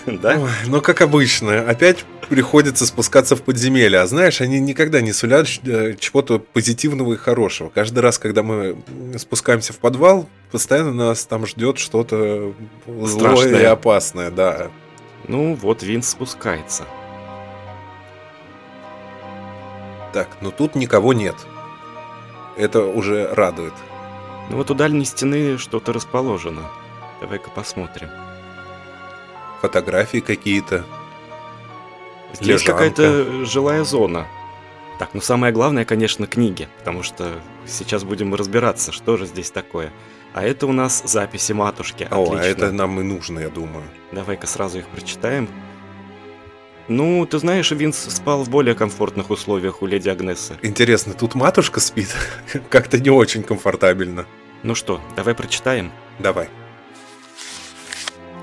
да? Ой, ну, как обычно, опять приходится спускаться в подземелье. А знаешь, они никогда не сулят чего-то позитивного и хорошего. Каждый раз, когда мы спускаемся в подвал, постоянно нас там ждет что-то злое и опасное, да. Ну, вот Винс спускается. Так, ну тут никого нет. Это уже радует. Ну вот у дальней стены что-то расположено. Давай-ка посмотрим. Фотографии какие-то. Здесь какая-то жилая зона. Так, ну самое главное, конечно, книги, потому что сейчас будем разбираться, что же здесь такое. А это у нас записи матушки. О, а это нам и нужно, я думаю. Давай-ка сразу их прочитаем. Ну, ты знаешь, Винс спал в более комфортных условиях у леди Агнессы. Интересно, тут матушка спит? Как-то не очень комфортабельно. Ну что, давай прочитаем? Давай.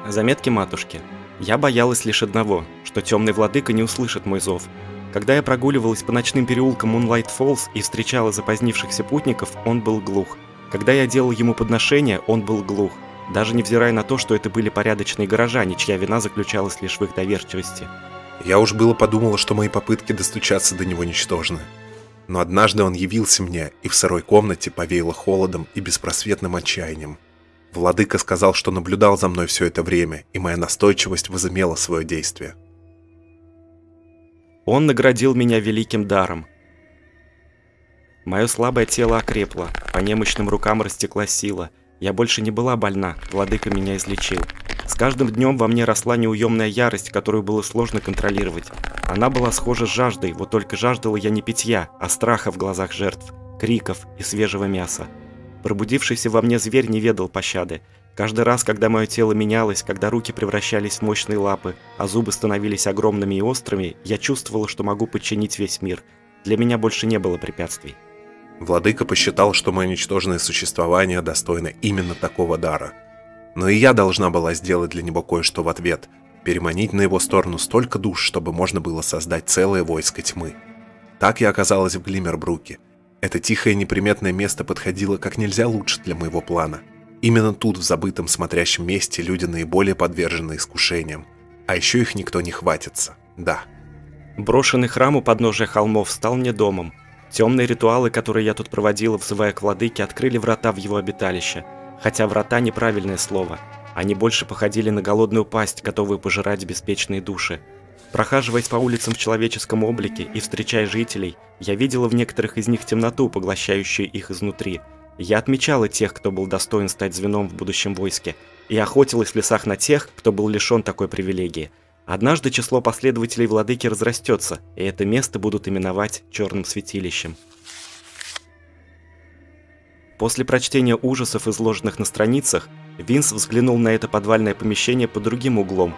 Заметки матушки. Я боялась лишь одного, что темный владыка не услышит мой зов. Когда я прогуливалась по ночным переулкам Moonlight Falls и встречала запозднившихся путников, он был глух. Когда я делал ему подношения, он был глух. Даже невзирая на то, что это были порядочные горожане, чья вина заключалась лишь в их доверчивости. Я уж было подумала, что мои попытки достучаться до него ничтожны. Но однажды он явился мне, и в сырой комнате повеяло холодом и беспросветным отчаянием. Владыка сказал, что наблюдал за мной все это время, и моя настойчивость возымела свое действие. Он наградил меня великим даром. Мое слабое тело окрепло, по немощным рукам растеклась сила. Я больше не была больна, владыка меня излечил. С каждым днем во мне росла неуемная ярость, которую было сложно контролировать. Она была схожа с жаждой, вот только жаждала я не питья, а страха в глазах жертв, криков и свежего мяса. Пробудившийся во мне зверь не ведал пощады. Каждый раз, когда мое тело менялось, когда руки превращались в мощные лапы, а зубы становились огромными и острыми, я чувствовала, что могу подчинить весь мир. Для меня больше не было препятствий. Владыка посчитал, что мое ничтожное существование достойно именно такого дара. Но и я должна была сделать для него кое-что в ответ, переманить на его сторону столько душ, чтобы можно было создать целое войско тьмы. Так я оказалась в Глиммербруке. Это тихое неприметное место подходило как нельзя лучше для моего плана. Именно тут, в забытом смотрящем месте, люди наиболее подвержены искушениям. А еще их никто не хватится, да. Брошенный храм у подножия холмов стал мне домом. Темные ритуалы, которые я тут проводила, взывая к владыке, открыли врата в его обиталище. Хотя врата — неправильное слово. Они больше походили на голодную пасть, готовую пожирать беспечные души. Прохаживаясь по улицам в человеческом облике и встречая жителей, я видела в некоторых из них темноту, поглощающую их изнутри. Я отмечала тех, кто был достоин стать звеном в будущем войске, и охотилась в лесах на тех, кто был лишен такой привилегии. Однажды число последователей владыки разрастется, и это место будут именовать Черным святилищем. После прочтения ужасов, изложенных на страницах, Винс взглянул на это подвальное помещение под другим углом.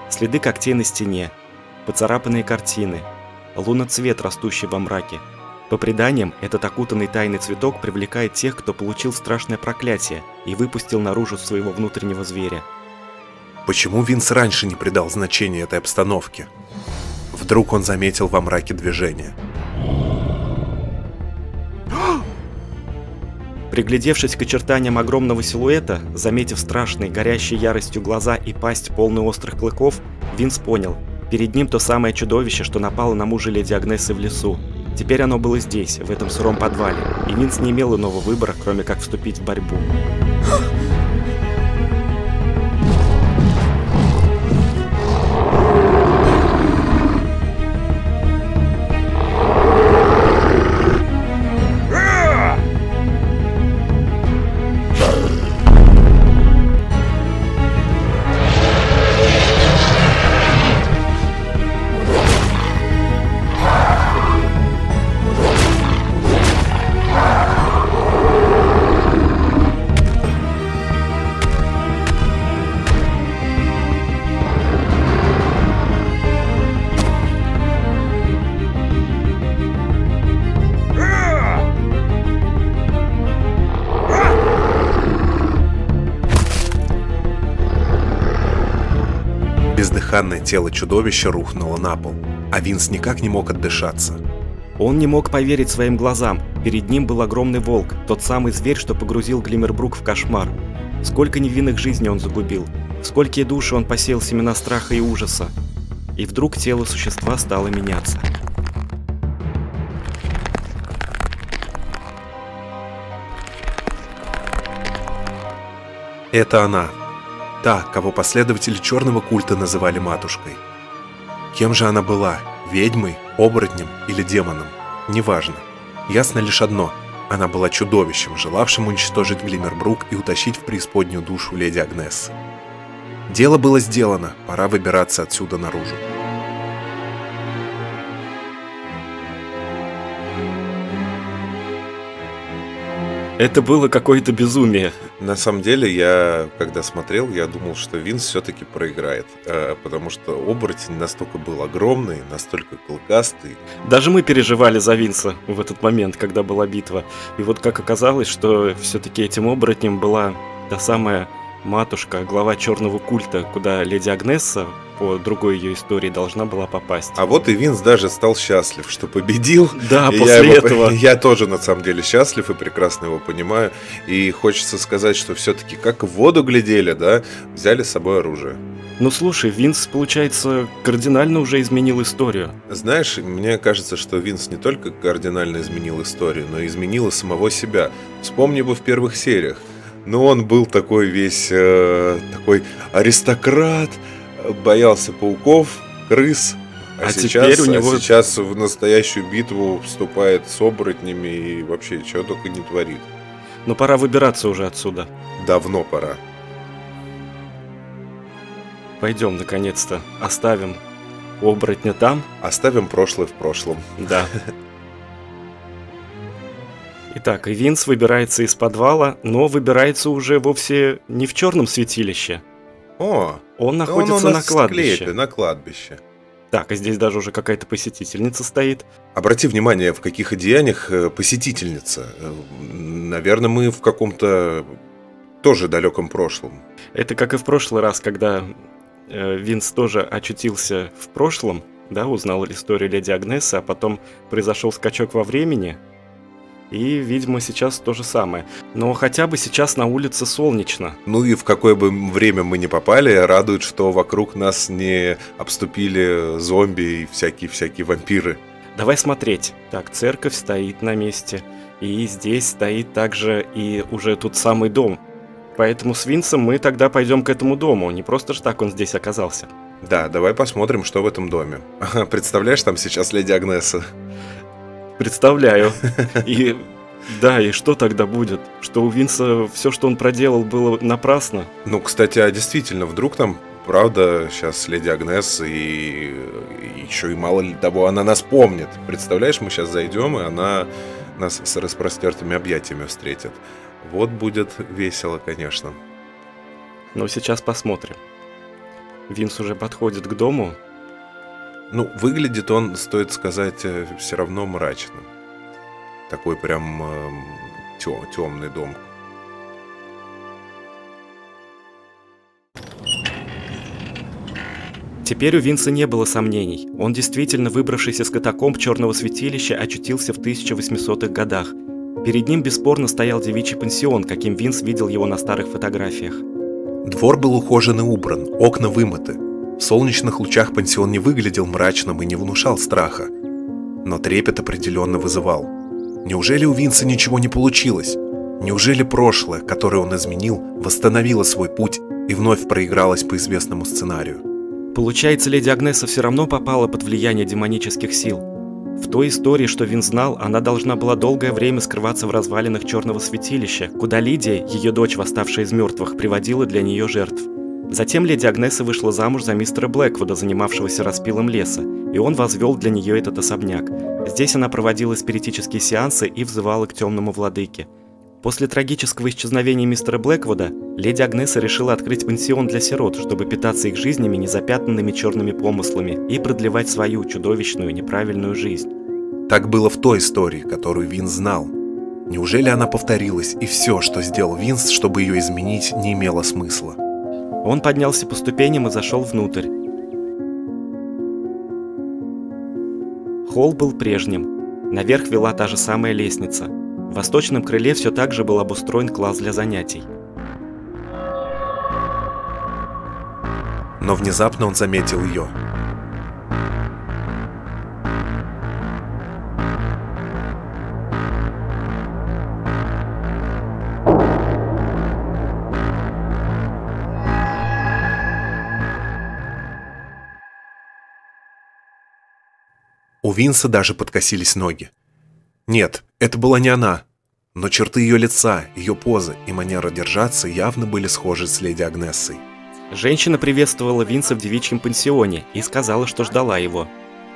Следы когтей на стене, поцарапанные картины, луноцвет, растущий во мраке. По преданиям, этот окутанный тайный цветок привлекает тех, кто получил страшное проклятие и выпустил наружу своего внутреннего зверя. Почему Винс раньше не придал значения этой обстановке? Вдруг он заметил во мраке движение. Приглядевшись к очертаниям огромного силуэта, заметив страшные, горящие яростью глаза и пасть, полную острых клыков, Винс понял, перед ним то самое чудовище, что напало на мужа леди Агнессы в лесу. Теперь оно было здесь, в этом сыром подвале, и Винс не имел иного выбора, кроме как вступить в борьбу. Бездыханное тело чудовища рухнуло на пол, а Винс никак не мог отдышаться. Он не мог поверить своим глазам. Перед ним был огромный волк, тот самый зверь, что погрузил Глиммербрук в кошмар. Сколько невинных жизней он загубил, в сколькие души он посеял семена страха и ужаса. И вдруг тело существа стало меняться. Это она. Та, кого последователи черного культа называли матушкой. Кем же она была? Ведьмой, оборотнем или демоном? Неважно. Ясно лишь одно. Она была чудовищем, желавшим уничтожить Глиммербрук и утащить в преисподнюю душу леди Агнессы. Дело было сделано, пора выбираться отсюда наружу. Это было какое-то безумие. На самом деле, я, когда смотрел, я думал, что Винс все-таки проиграет, потому что оборотень настолько был огромный, настолько клыкастый. Даже мы переживали за Винса в этот момент, когда была битва. И вот как оказалось, что все-таки этим оборотнем была та самая матушка, глава черного культа, куда леди Агнесса, по другой ее истории, должна была попасть. А вот и Винс даже стал счастлив, что победил. Да, после этого. Я тоже на самом деле счастлив и прекрасно его понимаю. И хочется сказать, что все-таки как в воду глядели, да, взяли с собой оружие. Ну слушай, Винс, получается, кардинально уже изменил историю. Знаешь, мне кажется, что Винс не только кардинально изменил историю, но и изменил и самого себя. Вспомни бы в первых сериях. Но он был такой весь, такой аристократ, боялся пауков, крыс. А сейчас в настоящую битву вступает с оборотнями и вообще чего только не творит. Но пора выбираться уже отсюда. Давно пора. Пойдем, наконец-то, оставим оборотня там. Оставим прошлое в прошлом. Да. Итак, и Винс выбирается из подвала, но выбирается уже вовсе не в черном святилище. Он находится на кладбище. На кладбище. Так, и здесь даже уже какая-то посетительница стоит. Обрати внимание, в каких одеяниях посетительница. Наверное, мы в каком-то тоже далеком прошлом. Это как и в прошлый раз, когда Винс тоже очутился в прошлом, да, узнал историю леди Агнесы, а потом произошел скачок во времени. И, видимо, сейчас то же самое. Но хотя бы сейчас на улице солнечно. Ну и в какое бы время мы ни попали, радует, что вокруг нас не обступили зомби и всякие вампиры. Давай смотреть. Так, церковь стоит на месте. И здесь стоит также и уже тот самый дом. Поэтому с Винсом мы тогда пойдем к этому дому. Не просто ж так он здесь оказался. Да, давай посмотрим, что в этом доме. Представляешь, там сейчас леди Агнеса? Представляю. И да, и что тогда будет? Что у Винса все, что он проделал, было напрасно? Ну, кстати, а действительно, вдруг там, правда, сейчас леди Агнес и еще и мало ли того, она нас помнит. Представляешь, мы сейчас зайдем, и она нас с распростертыми объятиями встретит. Вот будет весело, конечно. Но сейчас посмотрим. Винс уже подходит к дому. Ну, выглядит он, стоит сказать, все равно мрачным. Такой прям темный дом. Теперь у Винса не было сомнений. Он действительно, выбравшись из катакомб Черного святилища, очутился в 1800-х годах. Перед ним бесспорно стоял девичий пансион, каким Винс видел его на старых фотографиях. Двор был ухожен и убран, окна вымыты. В солнечных лучах пансион не выглядел мрачным и не внушал страха. Но трепет определенно вызывал. Неужели у Винса ничего не получилось? Неужели прошлое, которое он изменил, восстановило свой путь и вновь проигралось по известному сценарию? Получается, леди Агнеса все равно попала под влияние демонических сил. В той истории, что Винс знал, она должна была долгое время скрываться в развалинах Черного святилища, куда Лидия, ее дочь, восставшая из мертвых, приводила для нее жертв. Затем леди Агнеса вышла замуж за мистера Блэквуда, занимавшегося распилом леса, и он возвел для нее этот особняк. Здесь она проводила спиритические сеансы и взывала к темному владыке. После трагического исчезновения мистера Блэквуда, леди Агнеса решила открыть пансион для сирот, чтобы питаться их жизнями, незапятнанными черными помыслами, и продлевать свою чудовищную, неправильную жизнь. Так было в той истории, которую Винс знал. Неужели она повторилась, и все, что сделал Винс, чтобы ее изменить, не имело смысла? Он поднялся по ступеням и зашел внутрь. Холл был прежним. Наверх вела та же самая лестница. В восточном крыле все так же был обустроен класс для занятий. Но внезапно он заметил ее. У Винса даже подкосились ноги. Нет, это была не она, но черты ее лица, ее позы и манера держаться явно были схожи с леди Агнессой. Женщина приветствовала Винса в девичьем пансионе и сказала, что ждала его.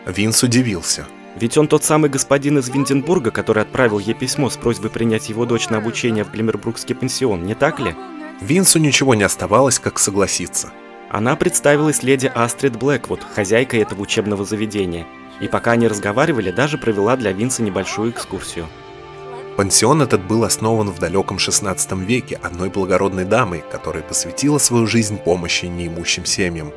Винс удивился. Ведь он тот самый господин из Винденбурга, который отправил ей письмо с просьбой принять его дочь на обучение в Глиммербрукский пансион, не так ли? Винсу ничего не оставалось, как согласиться. Она представилась леди Астрид Блэквуд, хозяйкой этого учебного заведения. И пока они разговаривали, даже провела для Винса небольшую экскурсию. Пансион этот был основан в далеком XVI веке одной благородной дамой, которая посвятила свою жизнь помощи неимущим семьям.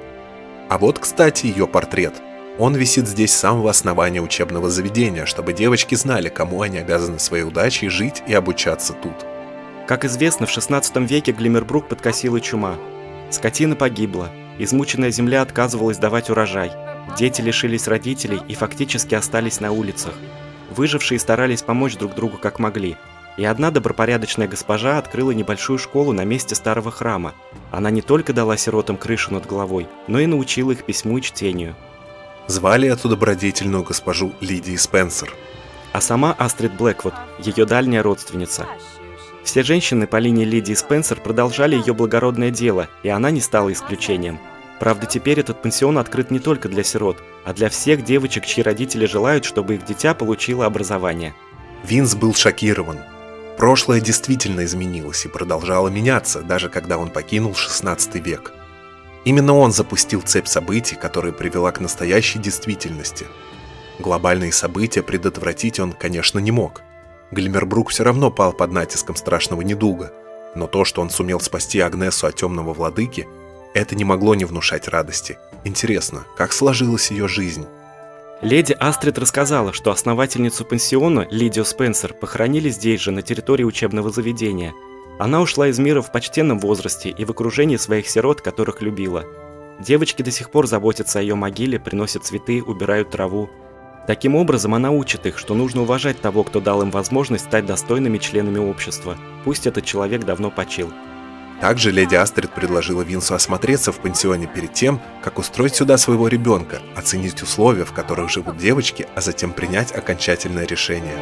А вот, кстати, ее портрет. Он висит здесь с самого основания учебного заведения, чтобы девочки знали, кому они обязаны своей удачей жить и обучаться тут. Как известно, в XVI веке Глиммербрук подкосила чума. Скотина погибла. Измученная земля отказывалась давать урожай. Дети лишились родителей и фактически остались на улицах. Выжившие старались помочь друг другу как могли. И одна добропорядочная госпожа открыла небольшую школу на месте старого храма. Она не только дала сиротам крышу над головой, но и научила их письму и чтению. Звали эту добродетельную госпожу Лидией Спенсер. А сама Астрид Блэквуд, ее дальняя родственница. Все женщины по линии Лидии Спенсер продолжали ее благородное дело, и она не стала исключением. Правда, теперь этот пансион открыт не только для сирот, а для всех девочек, чьи родители желают, чтобы их дитя получило образование. Винс был шокирован. Прошлое действительно изменилось и продолжало меняться, даже когда он покинул XVI век. Именно он запустил цепь событий, которая привела к настоящей действительности. Глобальные события предотвратить он, конечно, не мог. Глиммербрук все равно пал под натиском страшного недуга, но то, что он сумел спасти Агнесу от темного владыки, это не могло не внушать радости. Интересно, как сложилась ее жизнь? Леди Астрид рассказала, что основательницу пансиона, Лидию Спенсер, похоронили здесь же, на территории учебного заведения. Она ушла из мира в почтенном возрасте и в окружении своих сирот, которых любила. Девочки до сих пор заботятся о ее могиле, приносят цветы, убирают траву. Таким образом, она учит их, что нужно уважать того, кто дал им возможность стать достойными членами общества, пусть этот человек давно почил. Также леди Астрид предложила Винсу осмотреться в пансионе перед тем, как устроить сюда своего ребенка, оценить условия, в которых живут девочки, а затем принять окончательное решение.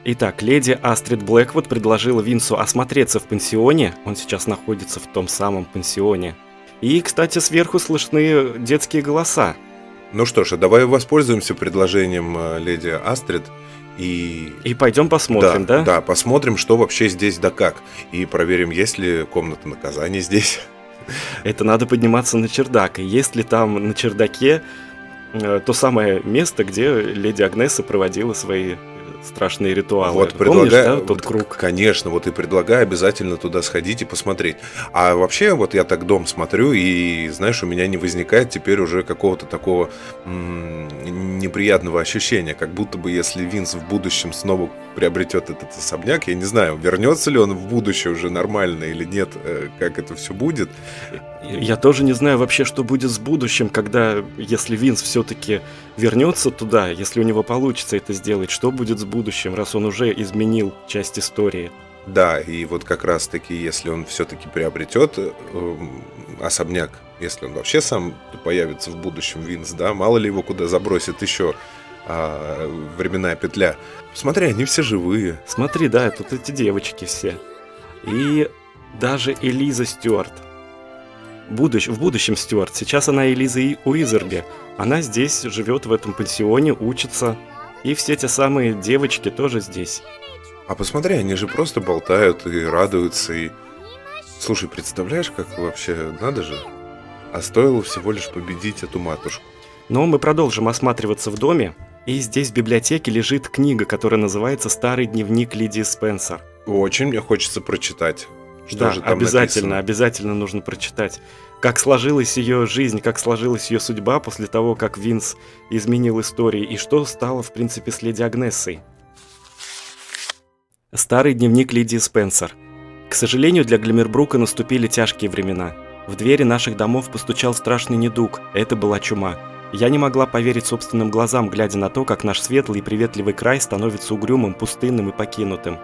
Итак, леди Астрид Блэквуд предложила Винсу осмотреться в пансионе, он сейчас находится в том самом пансионе. И, кстати, сверху слышны детские голоса. Ну что ж, давай воспользуемся предложением леди Астрид и пойдем посмотрим, да? Да, посмотрим, что вообще здесь да как. И проверим, есть ли комната наказаний здесь. Это надо подниматься на чердак. И есть ли там на чердаке то самое место, где леди Агнеса проводила свои страшные ритуалы. Вот помнишь, да, тот круг? Конечно, вот и предлагаю обязательно туда сходить и посмотреть. А вообще, вот я так дом смотрю, и, знаешь, у меня не возникает теперь уже какого-то такого неприятного ощущения, как будто бы если Винс в будущем снова приобретет этот особняк, я не знаю, вернется ли он в будущее уже нормально или нет, как это все будет. Я тоже не знаю вообще, что будет с будущим, когда, если Винс все-таки вернется туда, если у него получится это сделать, что будет с будущим, раз он уже изменил часть истории. Да, и вот как раз-таки, если он все-таки приобретет особняк, если он вообще сам появится в будущем, Винс, да, мало ли его куда забросит еще временная петля. Смотри, они все живые. Смотри, да, тут эти девочки все. И даже Элиза Стюарт. В будущем Стюарт. Сейчас она Элиза Уизерби. Она здесь живет в этом пансионе, учится. И все те самые девочки тоже здесь. А посмотри, они же просто болтают и радуются. И... Слушай, представляешь, как вообще, надо же. А стоило всего лишь победить эту матушку. Но мы продолжим осматриваться в доме. И здесь в библиотеке лежит книга, которая называется «Старый дневник Лидии Спенсер». Очень мне хочется прочитать. Что да, же там обязательно нужно прочитать. Как сложилась ее жизнь, как сложилась ее судьба после того, как Винс изменил истории, и что стало, в принципе, с леди Агнессой. Старый дневник Лидии Спенсер. К сожалению, для Глиммербрука наступили тяжкие времена. В двери наших домов постучал страшный недуг, это была чума. Я не могла поверить собственным глазам, глядя на то, как наш светлый и приветливый край становится угрюмым, пустынным и покинутым.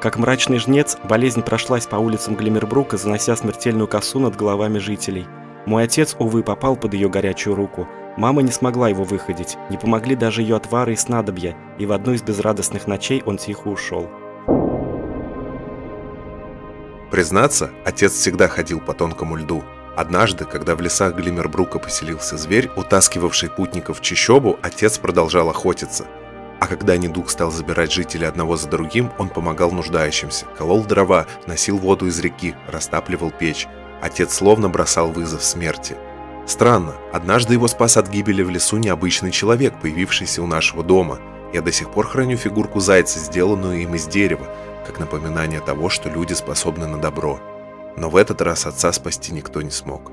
Как мрачный жнец, болезнь прошлась по улицам Глиммербрука, занося смертельную косу над головами жителей. Мой отец, увы, попал под ее горячую руку. Мама не смогла его выходить, не помогли даже ее отвары и снадобья, и в одну из безрадостных ночей он тихо ушел. Признаться, отец всегда ходил по тонкому льду. Однажды, когда в лесах Глиммербрука поселился зверь, утаскивавший путников в чащобу, отец продолжал охотиться. А когда недуг стал забирать жителей одного за другим, он помогал нуждающимся, колол дрова, носил воду из реки, растапливал печь. Отец словно бросал вызов смерти. Странно, однажды его спас от гибели в лесу необычный человек, появившийся у нашего дома. Я до сих пор храню фигурку зайца, сделанную им из дерева, как напоминание того, что люди способны на добро. Но в этот раз отца спасти никто не смог.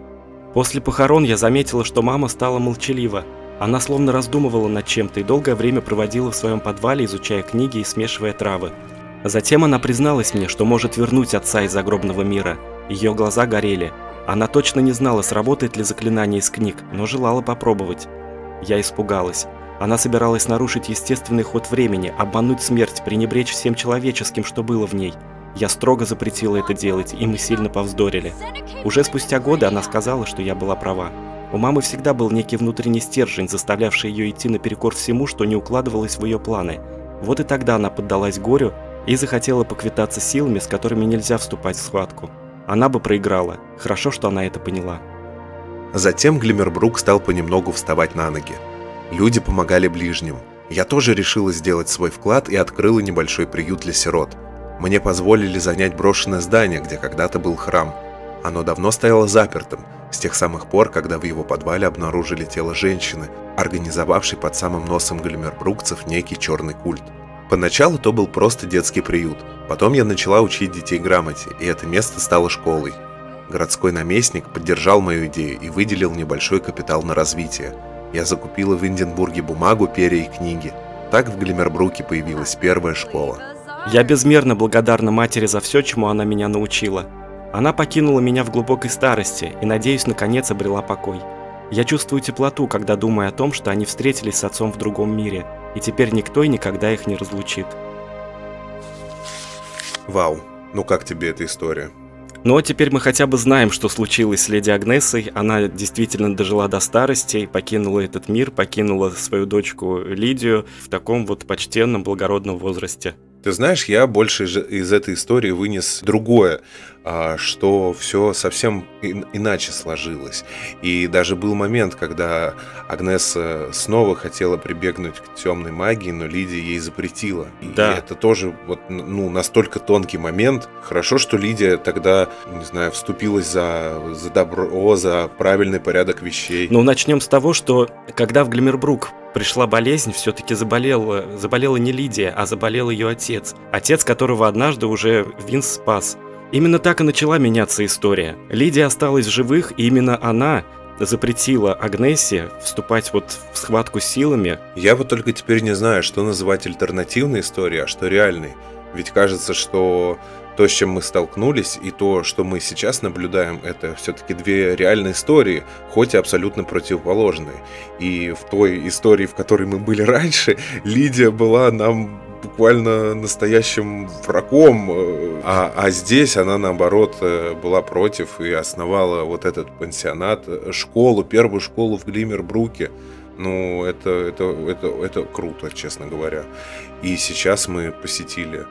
После похорон я заметила, что мама стала молчалива. Она словно раздумывала над чем-то и долгое время проводила в своем подвале, изучая книги и смешивая травы. Затем она призналась мне, что может вернуть отца из загробного мира. Ее глаза горели. Она точно не знала, сработает ли заклинание из книг, но желала попробовать. Я испугалась. Она собиралась нарушить естественный ход времени, обмануть смерть, пренебречь всем человеческим, что было в ней. Я строго запретила это делать, и мы сильно повздорили. Уже спустя годы она сказала, что я была права. У мамы всегда был некий внутренний стержень, заставлявший ее идти наперекор всему, что не укладывалось в ее планы. Вот и тогда она поддалась горю и захотела поквитаться силами, с которыми нельзя вступать в схватку. Она бы проиграла. Хорошо, что она это поняла. Затем Глиммербрук стал понемногу вставать на ноги. Люди помогали ближним. Я тоже решила сделать свой вклад и открыла небольшой приют для сирот. Мне позволили занять брошенное здание, где когда-то был храм. Оно давно стояло запертым, с тех самых пор, когда в его подвале обнаружили тело женщины, организовавшей под самым носом глиммербрукцев некий черный культ. Поначалу то был просто детский приют, потом я начала учить детей грамоте, и это место стало школой. Городской наместник поддержал мою идею и выделил небольшой капитал на развитие. Я закупила в Инденбурге бумагу, перья и книги. Так в Глиммербруке появилась первая школа. Я безмерно благодарна матери за все, чему она меня научила. Она покинула меня в глубокой старости и, надеюсь, наконец обрела покой. Я чувствую теплоту, когда думаю о том, что они встретились с отцом в другом мире, и теперь никто и никогда их не разлучит. Вау, ну как тебе эта история? Но теперь мы хотя бы знаем, что случилось с леди Агнесой. Она действительно дожила до старости, покинула этот мир, покинула свою дочку Лидию в таком вот почтенном, благородном возрасте. Ты знаешь, я больше из этой истории вынес другое, что все совсем иначе сложилось. И даже был момент, когда Агнеса снова хотела прибегнуть к темной магии, но Лидия ей запретила. Да. И это тоже вот, настолько тонкий момент. Хорошо, что Лидия тогда, не знаю, вступилась за добро, за правильный порядок вещей. Ну, начнем с того, что когда в Глиммербрук пришла болезнь, все-таки заболела не Лидия, а заболел ее отец. Отец, которого однажды уже Винс спас. Именно так и начала меняться история. Лидия осталась в живых, и именно она запретила Агнессе вступать вот в схватку с силами. Я вот только теперь не знаю, что называть альтернативной историей, а что реальной. Ведь кажется, что то, с чем мы столкнулись, и то, что мы сейчас наблюдаем, это все-таки две реальные истории, хоть и абсолютно противоположные. И в той истории, в которой мы были раньше, Лидия была нам буквально настоящим врагом, а здесь она, наоборот, была против и основала вот этот пансионат, школу, первую школу в Глиммербруке. Ну, это круто, честно говоря. И сейчас мы посетили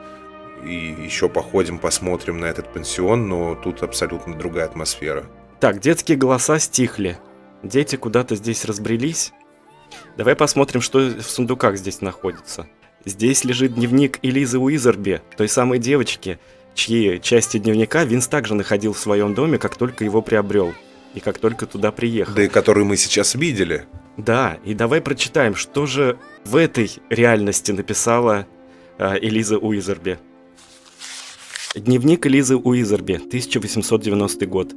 и еще походим, посмотрим на этот пансион, но тут абсолютно другая атмосфера. Так, детские голоса стихли. Дети куда-то здесь разбрелись. Давай посмотрим, что в сундуках здесь находится. Здесь лежит дневник Элизы Уизерби, той самой девочки, чьи части дневника Винс также находил в своем доме, как только его приобрел, и как только туда приехал. Да и которую мы сейчас видели. Да, и давай прочитаем, что же в этой реальности написала Элиза Уизерби. Дневник Элизы Уизерби, 1890 год.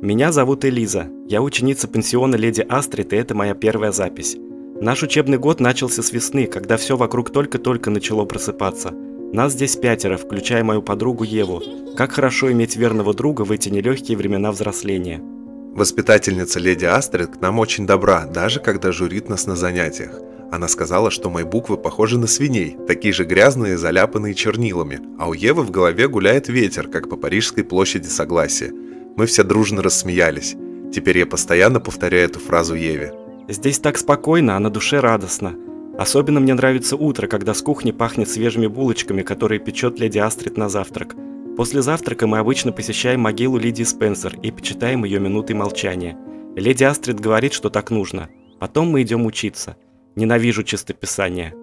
Меня зовут Элиза. Я ученица пансиона леди Астрид, и это моя первая запись. Наш учебный год начался с весны, когда все вокруг только-только начало просыпаться. Нас здесь 5, включая мою подругу Еву. Как хорошо иметь верного друга в эти нелегкие времена взросления. Воспитательница леди Астрид к нам очень добра, даже когда журит нас на занятиях. Она сказала, что мои буквы похожи на свиней, такие же грязные, заляпанные чернилами, а у Евы в голове гуляет ветер, как по Парижской площади Согласия. Мы все дружно рассмеялись. Теперь я постоянно повторяю эту фразу Еве. Здесь так спокойно, а на душе радостно. Особенно мне нравится утро, когда с кухни пахнет свежими булочками, которые печет леди Астрид на завтрак. После завтрака мы обычно посещаем могилу Лидии Спенсер и почитаем ее минутой молчания. Леди Астрид говорит, что так нужно. Потом мы идем учиться. Ненавижу чистописание.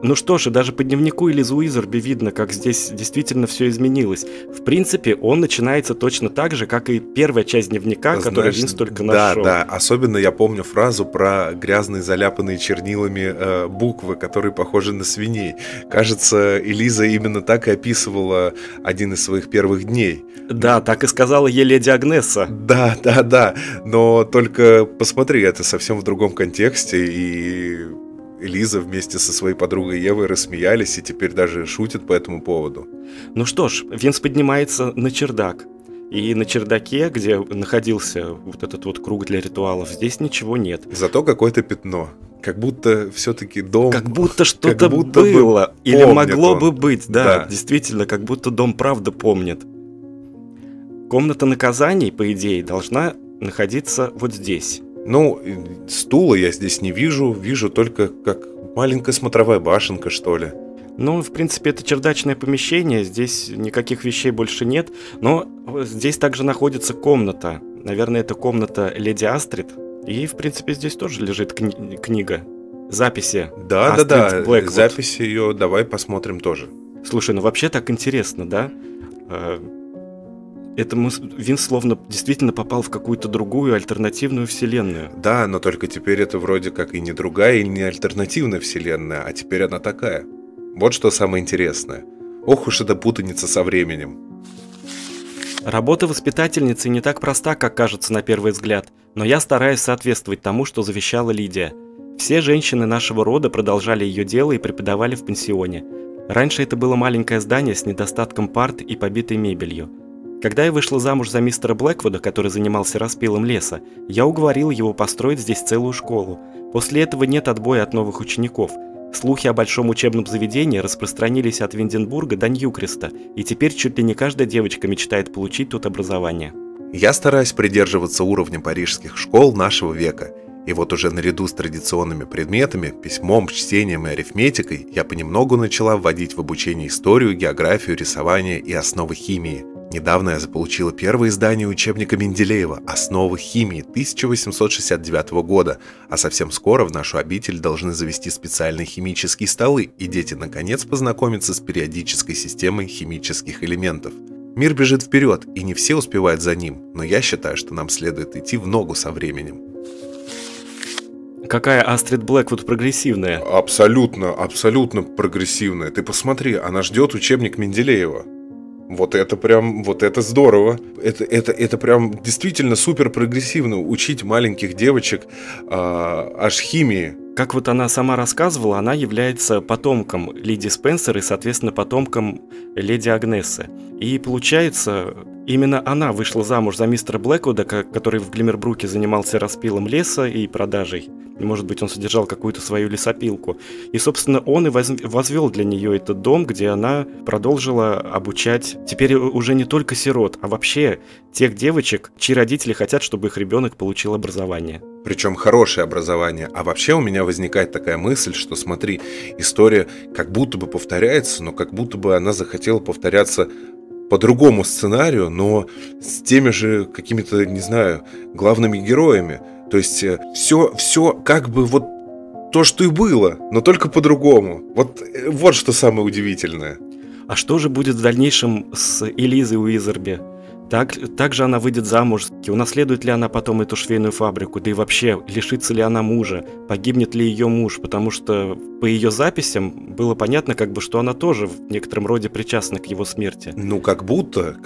Ну что ж, и даже по дневнику Элизы Уизерби видно, как здесь действительно все изменилось. В принципе, он начинается точно так же, как и первая часть дневника, которую Винс только нашел. Да, особенно я помню фразу про грязные, заляпанные чернилами буквы, которые похожи на свиней. Кажется, Элиза именно так и описывала один из своих первых дней. Да, так и сказала ей леди Агнесса. Да, но только посмотри, это совсем в другом контексте, и Элиза вместе со своей подругой Евой рассмеялись и теперь даже шутят по этому поводу. Ну что ж, Винс поднимается на чердак. И на чердаке, где находился вот этот вот круг для ритуалов, здесь ничего нет. Зато какое-то пятно. Как будто все-таки дом... Как будто что-то было. Или могло бы быть, да. Действительно, как будто дом правда помнит. Комната наказаний, по идее, должна находиться вот здесь. Ну, стула я здесь не вижу. Вижу только как маленькая смотровая башенка, что ли. Ну, в принципе, это чердачное помещение. Здесь никаких вещей больше нет. Но здесь также находится комната. Наверное, это комната леди Астрид. И, в принципе, здесь тоже лежит книга. Записи. Да, записи ее давай посмотрим тоже. Слушай, ну вообще так интересно, да? Винс словно действительно попал в какую-то другую альтернативную вселенную. Да, но только теперь это вроде как и не другая, и не альтернативная вселенная, а теперь она такая. Вот что самое интересное. Ох уж эта путаница со временем. Работа воспитательницы не так проста, как кажется на первый взгляд, но я стараюсь соответствовать тому, что завещала Лидия. Все женщины нашего рода продолжали ее дело и преподавали в пансионе. Раньше это было маленькое здание с недостатком парт и побитой мебелью. Когда я вышла замуж за мистера Блэквуда, который занимался распилом леса, я уговорил его построить здесь целую школу. После этого нет отбоя от новых учеников. Слухи о большом учебном заведении распространились от Винденбурга до Ньюкреста, и теперь чуть ли не каждая девочка мечтает получить тут образование. Я стараюсь придерживаться уровня парижских школ нашего века. И вот уже наряду с традиционными предметами, письмом, чтением и арифметикой, я понемногу начала вводить в обучение историю, географию, рисование и основы химии. Недавно я заполучила первое издание учебника Менделеева «Основы химии» 1869 года, а совсем скоро в нашу обитель должны завести специальные химические столы, и дети наконец познакомятся с периодической системой химических элементов. Мир бежит вперед, и не все успевают за ним, но я считаю, что нам следует идти в ногу со временем. Какая Астрид Блэквуд прогрессивная. Абсолютно прогрессивная. Ты посмотри, она ждет учебник Менделеева. Вот это здорово. Это прям действительно супер прогрессивно учить маленьких девочек аж химии. Как вот она сама рассказывала, она является потомком леди Спенсер и, соответственно, потомком леди Агнессы. И получается, именно она вышла замуж за мистера Блэквуда, который в Глиммербруке занимался распилом леса и продажей. Может быть, он содержал какую-то свою лесопилку. И, собственно, он и возвел для нее этот дом, где она продолжила обучать теперь уже не только сирот, а вообще тех девочек, чьи родители хотят, чтобы их ребенок получил образование. Причем хорошее образование. А вообще у меня возникает такая мысль, что, смотри, история как будто бы повторяется, но как будто бы она захотела повторяться по другому сценарию, но с теми же какими-то, не знаю, главными героями. То есть все как бы вот то, что и было, но только по-другому. Вот что самое удивительное. А что же будет в дальнейшем с Элизой Уизерби? Также она выйдет замуж, унаследует ли она потом эту швейную фабрику, да и вообще, лишится ли она мужа, погибнет ли ее муж, потому что по ее записям было понятно, что она тоже в некотором роде причастна к его смерти. Ну, как будто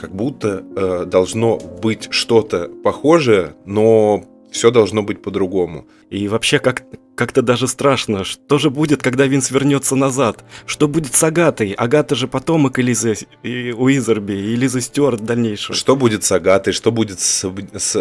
должно быть что-то похожее, но все должно быть по-другому. И вообще как-то даже страшно. Что же будет, когда Винс вернется назад? Что будет с Агатой? Агата же потомок Элизы Уизерби и Элизы Стюарт в дальнейшем. Что будет с Агатой? Что будет с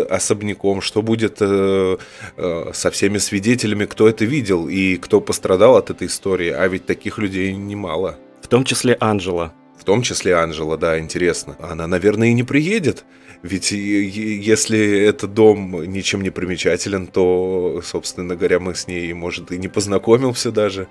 особняком? Что будет со всеми свидетелями, кто это видел и кто пострадал от этой истории? А ведь таких людей немало. В том числе Анджела. В том числе Анжела, да, интересно. Она, наверное, и не приедет. Ведь если этот дом ничем не примечателен, то, собственно говоря, мы с ней, может, и не познакомился даже.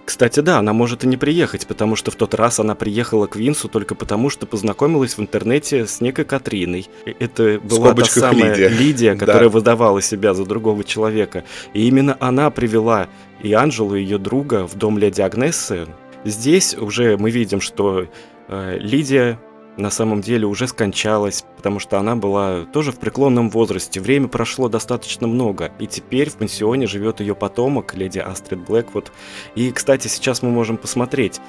Кстати, да, она может и не приехать, потому что в тот раз она приехала к Винсу только потому, что познакомилась в интернете с некой Катриной. Это была та самая Лидия, которая выдавала себя за другого человека. И именно она привела и Анжелу, и ее друга в дом леди Агнессы. Здесь уже мы видим, что Лидия на самом деле уже скончалась, потому что она была тоже в преклонном возрасте. Время прошло достаточно много, и теперь в пансионе живет ее потомок, леди Астрид Блэквуд. И, кстати, сейчас мы можем посмотреть,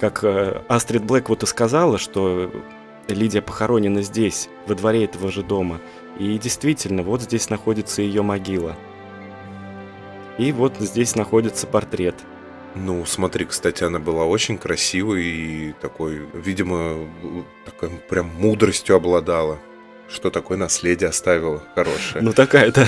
как Астрид Блэквуд и сказала, что Лидия похоронена здесь, во дворе этого же дома. И действительно, вот здесь находится ее могила. И вот здесь находится портрет. Ну, смотри, кстати, она была очень красивой и такой, видимо, такой прям мудростью обладала. Что такое наследие оставила хорошее. Ну, такая-то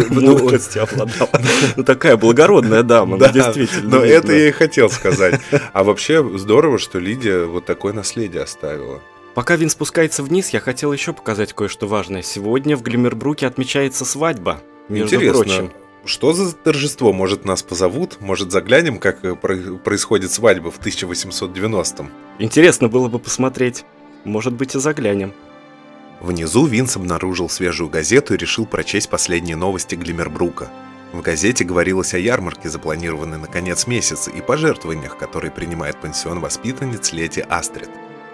мудростью обладала. Ну, такая благородная дама, действительно. Но это я и хотел сказать. А вообще здорово, что Лидия вот такое наследие оставила. Пока Вин спускается вниз, я хотел еще показать кое-что важное. Сегодня в Глиммербруке отмечается свадьба, между прочим. Что за торжество? Может, нас позовут? Может, заглянем, как происходит свадьба в 1890-м? Интересно было бы посмотреть. Может быть, и заглянем. Внизу Винс обнаружил свежую газету и решил прочесть последние новости Глиммербрука. В газете говорилось о ярмарке, запланированной на конец месяца, и пожертвованиях, которые принимает пансион воспитанниц леди Астрид.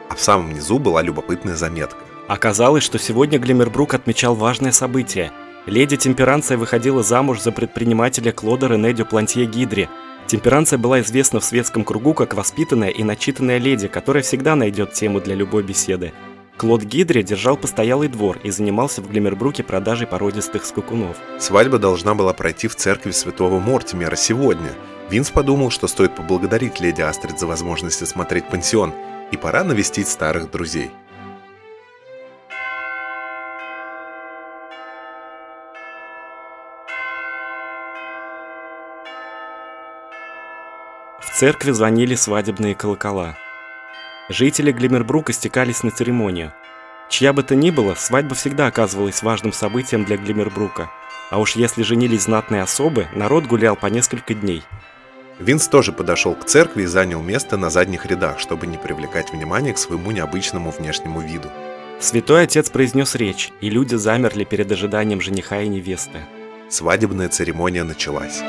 А в самом низу была любопытная заметка. Оказалось, что сегодня Глиммербрук отмечал важное событие. Леди Темперанция выходила замуж за предпринимателя Клода Рене дю Плантье Гидри. Темперанция была известна в светском кругу как воспитанная и начитанная леди, которая всегда найдет тему для любой беседы. Клод Гидри держал постоялый двор и занимался в Глиммербруке продажей породистых скакунов. Свадьба должна была пройти в церкви святого Мортимера сегодня. Винс подумал, что стоит поблагодарить леди Астрид за возможность осмотреть пансион, и пора навестить старых друзей. В церкви звонили свадебные колокола. Жители Глиммербрука стекались на церемонию. Чья бы то ни было, свадьба всегда оказывалась важным событием для Глиммербрука. А уж если женились знатные особы, народ гулял по несколько дней. Винс тоже подошел к церкви и занял место на задних рядах, чтобы не привлекать внимание к своему необычному внешнему виду. Святой отец произнес речь, и люди замерли перед ожиданием жениха и невесты. Свадебная церемония началась.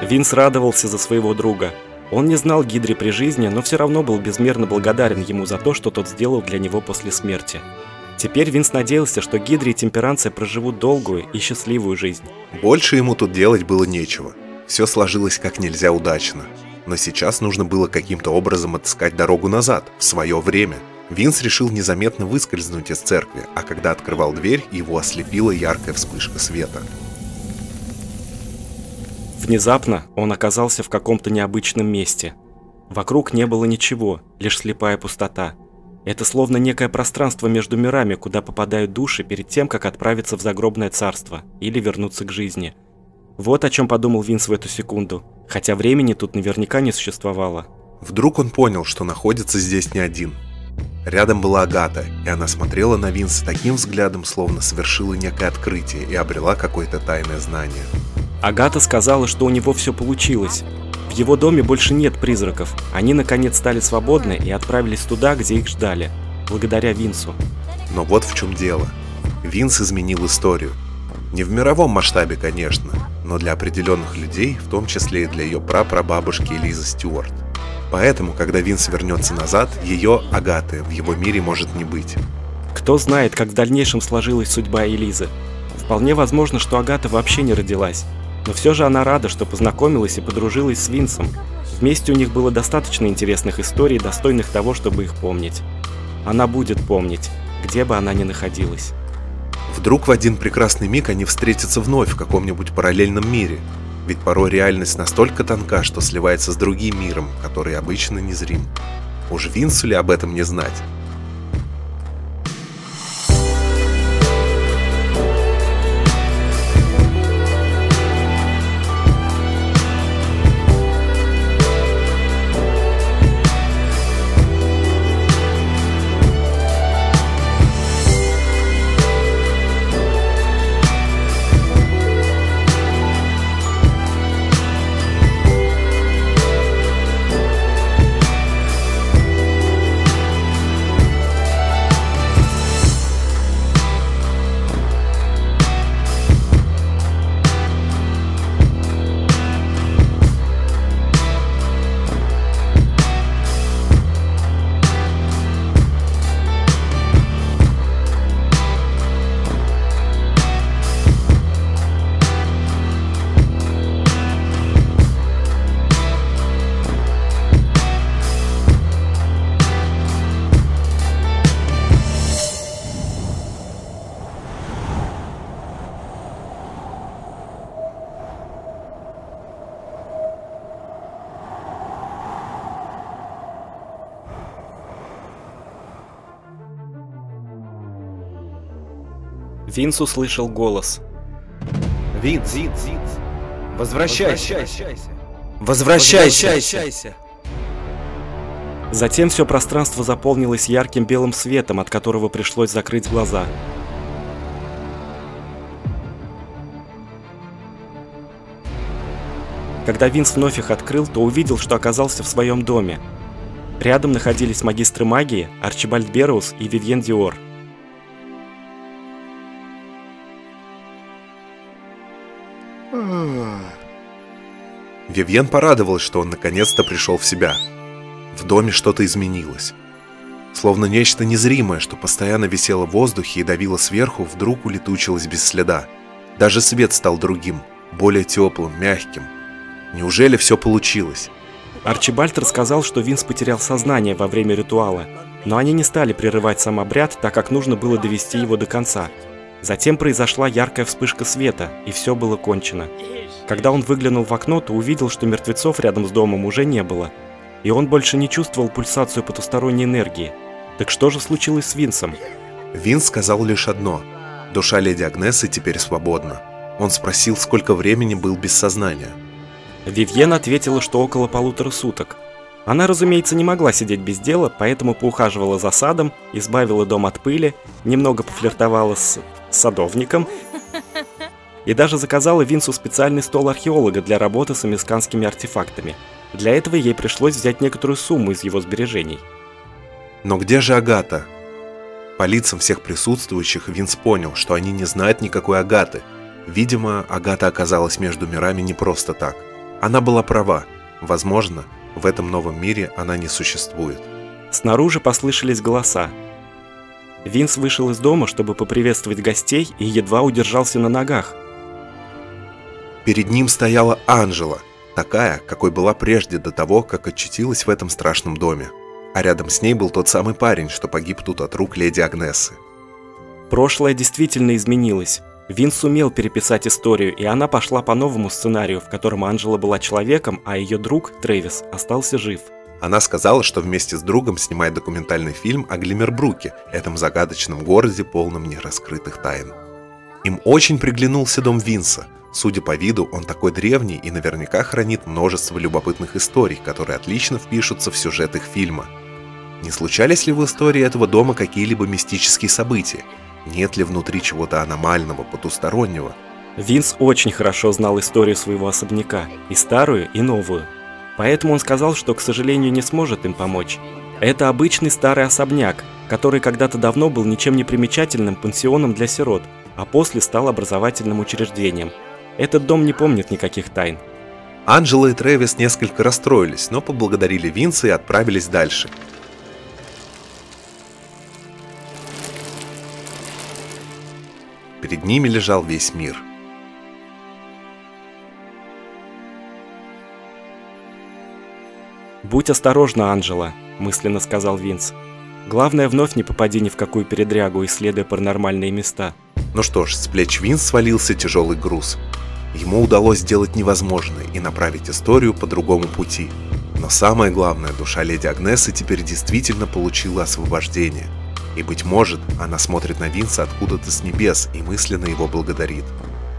Винс радовался за своего друга. Он не знал Гидри при жизни, но все равно был безмерно благодарен ему за то, что тот сделал для него после смерти. Теперь Винс надеялся, что Гидри и Темперанция проживут долгую и счастливую жизнь. Больше ему тут делать было нечего. Все сложилось как нельзя удачно. Но сейчас нужно было каким-то образом отыскать дорогу назад, в свое время. Винс решил незаметно выскользнуть из церкви, а когда открывал дверь, его ослепила яркая вспышка света. Внезапно он оказался в каком-то необычном месте. Вокруг не было ничего, лишь слепая пустота. Это словно некое пространство между мирами, куда попадают души перед тем, как отправиться в загробное царство или вернуться к жизни. Вот о чем подумал Винс в эту секунду, хотя времени тут наверняка не существовало. Вдруг он понял, что находится здесь не один. Рядом была Агата, и она смотрела на Винса таким взглядом, словно совершила некое открытие и обрела какое-то тайное знание. Агата сказала, что у него все получилось. В его доме больше нет призраков. Они наконец стали свободны и отправились туда, где их ждали, благодаря Винсу. Но вот в чем дело. Винс изменил историю. Не в мировом масштабе, конечно, но для определенных людей, в том числе и для ее прапрабабушки Элизы Стюарт. Поэтому, когда Винс вернется назад, ее, Агаты, в его мире может не быть. Кто знает, как в дальнейшем сложилась судьба Элизы. Вполне возможно, что Агата вообще не родилась. Но все же она рада, что познакомилась и подружилась с Винсом. Вместе у них было достаточно интересных историй, достойных того, чтобы их помнить. Она будет помнить, где бы она ни находилась. Вдруг в один прекрасный миг они встретятся вновь в каком-нибудь параллельном мире. Ведь порой реальность настолько тонка, что сливается с другим миром, который обычно незрим. Уж Винсу ли об этом не знать? Винс услышал голос. Винс, возвращайся! Возвращайся! Затем все пространство заполнилось ярким белым светом, от которого пришлось закрыть глаза. Когда Винс вновь их открыл, то увидел, что оказался в своем доме. Рядом находились магистры магии Арчибальд Берроуз и Вивьен Диор. Вивьен порадовалась, что он наконец-то пришел в себя. В доме что-то изменилось. Словно нечто незримое, что постоянно висело в воздухе и давило сверху, вдруг улетучилось без следа. Даже свет стал другим, более теплым, мягким. Неужели все получилось? Арчибальд рассказал, что Винс потерял сознание во время ритуала, но они не стали прерывать сам обряд, так как нужно было довести его до конца. Затем произошла яркая вспышка света, и все было кончено. Когда он выглянул в окно, то увидел, что мертвецов рядом с домом уже не было, и он больше не чувствовал пульсацию потусторонней энергии. Так что же случилось с Винсом? Винс сказал лишь одно: душа леди Агнесы теперь свободна. Он спросил, сколько времени был без сознания. Вивьен ответила, что около 1,5 суток. Она, разумеется, не могла сидеть без дела, поэтому поухаживала за садом, избавила дом от пыли, немного пофлиртовала с садовником и даже заказала Винсу специальный стол археолога для работы с американскими артефактами. Для этого ей пришлось взять некоторую сумму из его сбережений. Но где же Агата? По лицам всех присутствующих Винс понял, что они не знают никакой Агаты. Видимо, Агата оказалась между мирами не просто так. Она была права. Возможно, в этом новом мире она не существует. Снаружи послышались голоса. Винс вышел из дома, чтобы поприветствовать гостей, и едва удержался на ногах. Перед ним стояла Анжела, такая, какой была прежде до того, как очутилась в этом страшном доме. А рядом с ней был тот самый парень, что погиб тут от рук леди Агнесы. Прошлое действительно изменилось. Винс сумел переписать историю, и она пошла по новому сценарию, в котором Анжела была человеком, а ее друг, Трэвис, остался жив. Она сказала, что вместе с другом снимает документальный фильм о Глиммербруке, этом загадочном городе, полном нераскрытых тайн. Им очень приглянулся дом Винса. Судя по виду, он такой древний и наверняка хранит множество любопытных историй, которые отлично впишутся в сюжет их фильма. Не случались ли в истории этого дома какие-либо мистические события? Нет ли внутри чего-то аномального, потустороннего? Винс очень хорошо знал историю своего особняка, и старую, и новую. Поэтому он сказал, что, к сожалению, не сможет им помочь. Это обычный старый особняк, который когда-то давно был ничем не примечательным пансионом для сирот, а после стал образовательным учреждением. Этот дом не помнит никаких тайн. Анджела и Трэвис несколько расстроились, но поблагодарили Винса и отправились дальше. Перед ними лежал весь мир. «Будь осторожна, Анджела», – мысленно сказал Винс. «Главное, вновь не попади ни в какую передрягу, исследуя паранормальные места». Ну что ж, с плеч Винс свалился тяжелый груз. Ему удалось сделать невозможное и направить историю по другому пути. Но самое главное, душа леди Агнесы теперь действительно получила освобождение. И, быть может, она смотрит на Винса откуда-то с небес и мысленно его благодарит.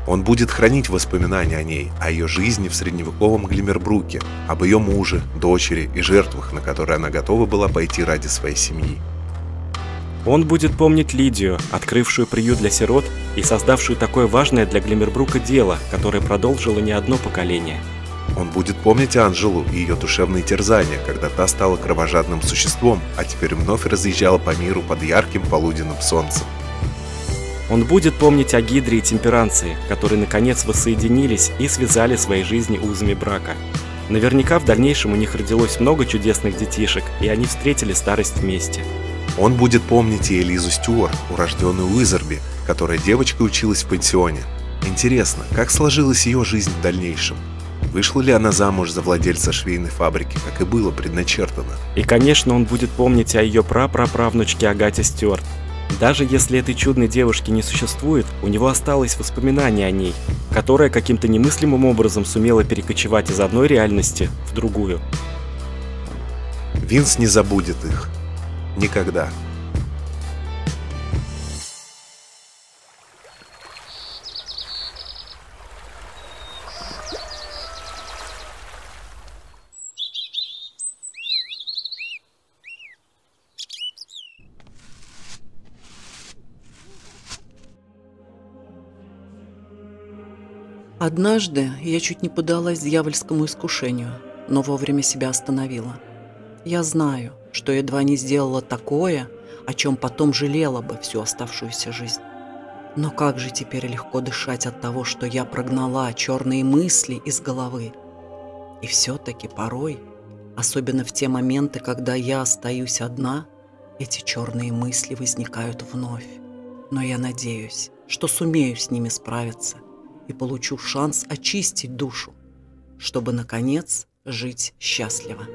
Он будет хранить воспоминания о ней, о ее жизни в средневековом Глиммербруке, об ее муже, дочери и жертвах, на которые она готова была пойти ради своей семьи. Он будет помнить Лидию, открывшую приют для сирот и создавшую такое важное для Глиммербрука дело, которое продолжило не одно поколение. Он будет помнить Анджелу и ее душевные терзания, когда та стала кровожадным существом, а теперь вновь разъезжала по миру под ярким полуденным солнцем. Он будет помнить о Гидре и Темперанции, которые наконец воссоединились и связали свои жизни узами брака. Наверняка в дальнейшем у них родилось много чудесных детишек, и они встретили старость вместе. Он будет помнить и Элизу Стюарт, урожденную Уизерби, которая девочкой училась в пансионе. Интересно, как сложилась ее жизнь в дальнейшем? Вышла ли она замуж за владельца швейной фабрики, как и было предначертано? И, конечно, он будет помнить о ее прапраправнучке Агате Стюарт. Даже если этой чудной девушки не существует, у него осталось воспоминание о ней, которая каким-то немыслимым образом сумела перекочевать из одной реальности в другую. Винс не забудет их. Никогда. Однажды я чуть не поддалась дьявольскому искушению, но вовремя себя остановила. Я знаю, что едва не сделала такое, о чем потом жалела бы всю оставшуюся жизнь. Но как же теперь легко дышать от того, что я прогнала черные мысли из головы. И все-таки порой, особенно в те моменты, когда я остаюсь одна, эти черные мысли возникают вновь. Но я надеюсь, что сумею с ними справиться и получу шанс очистить душу, чтобы, наконец, жить счастливо.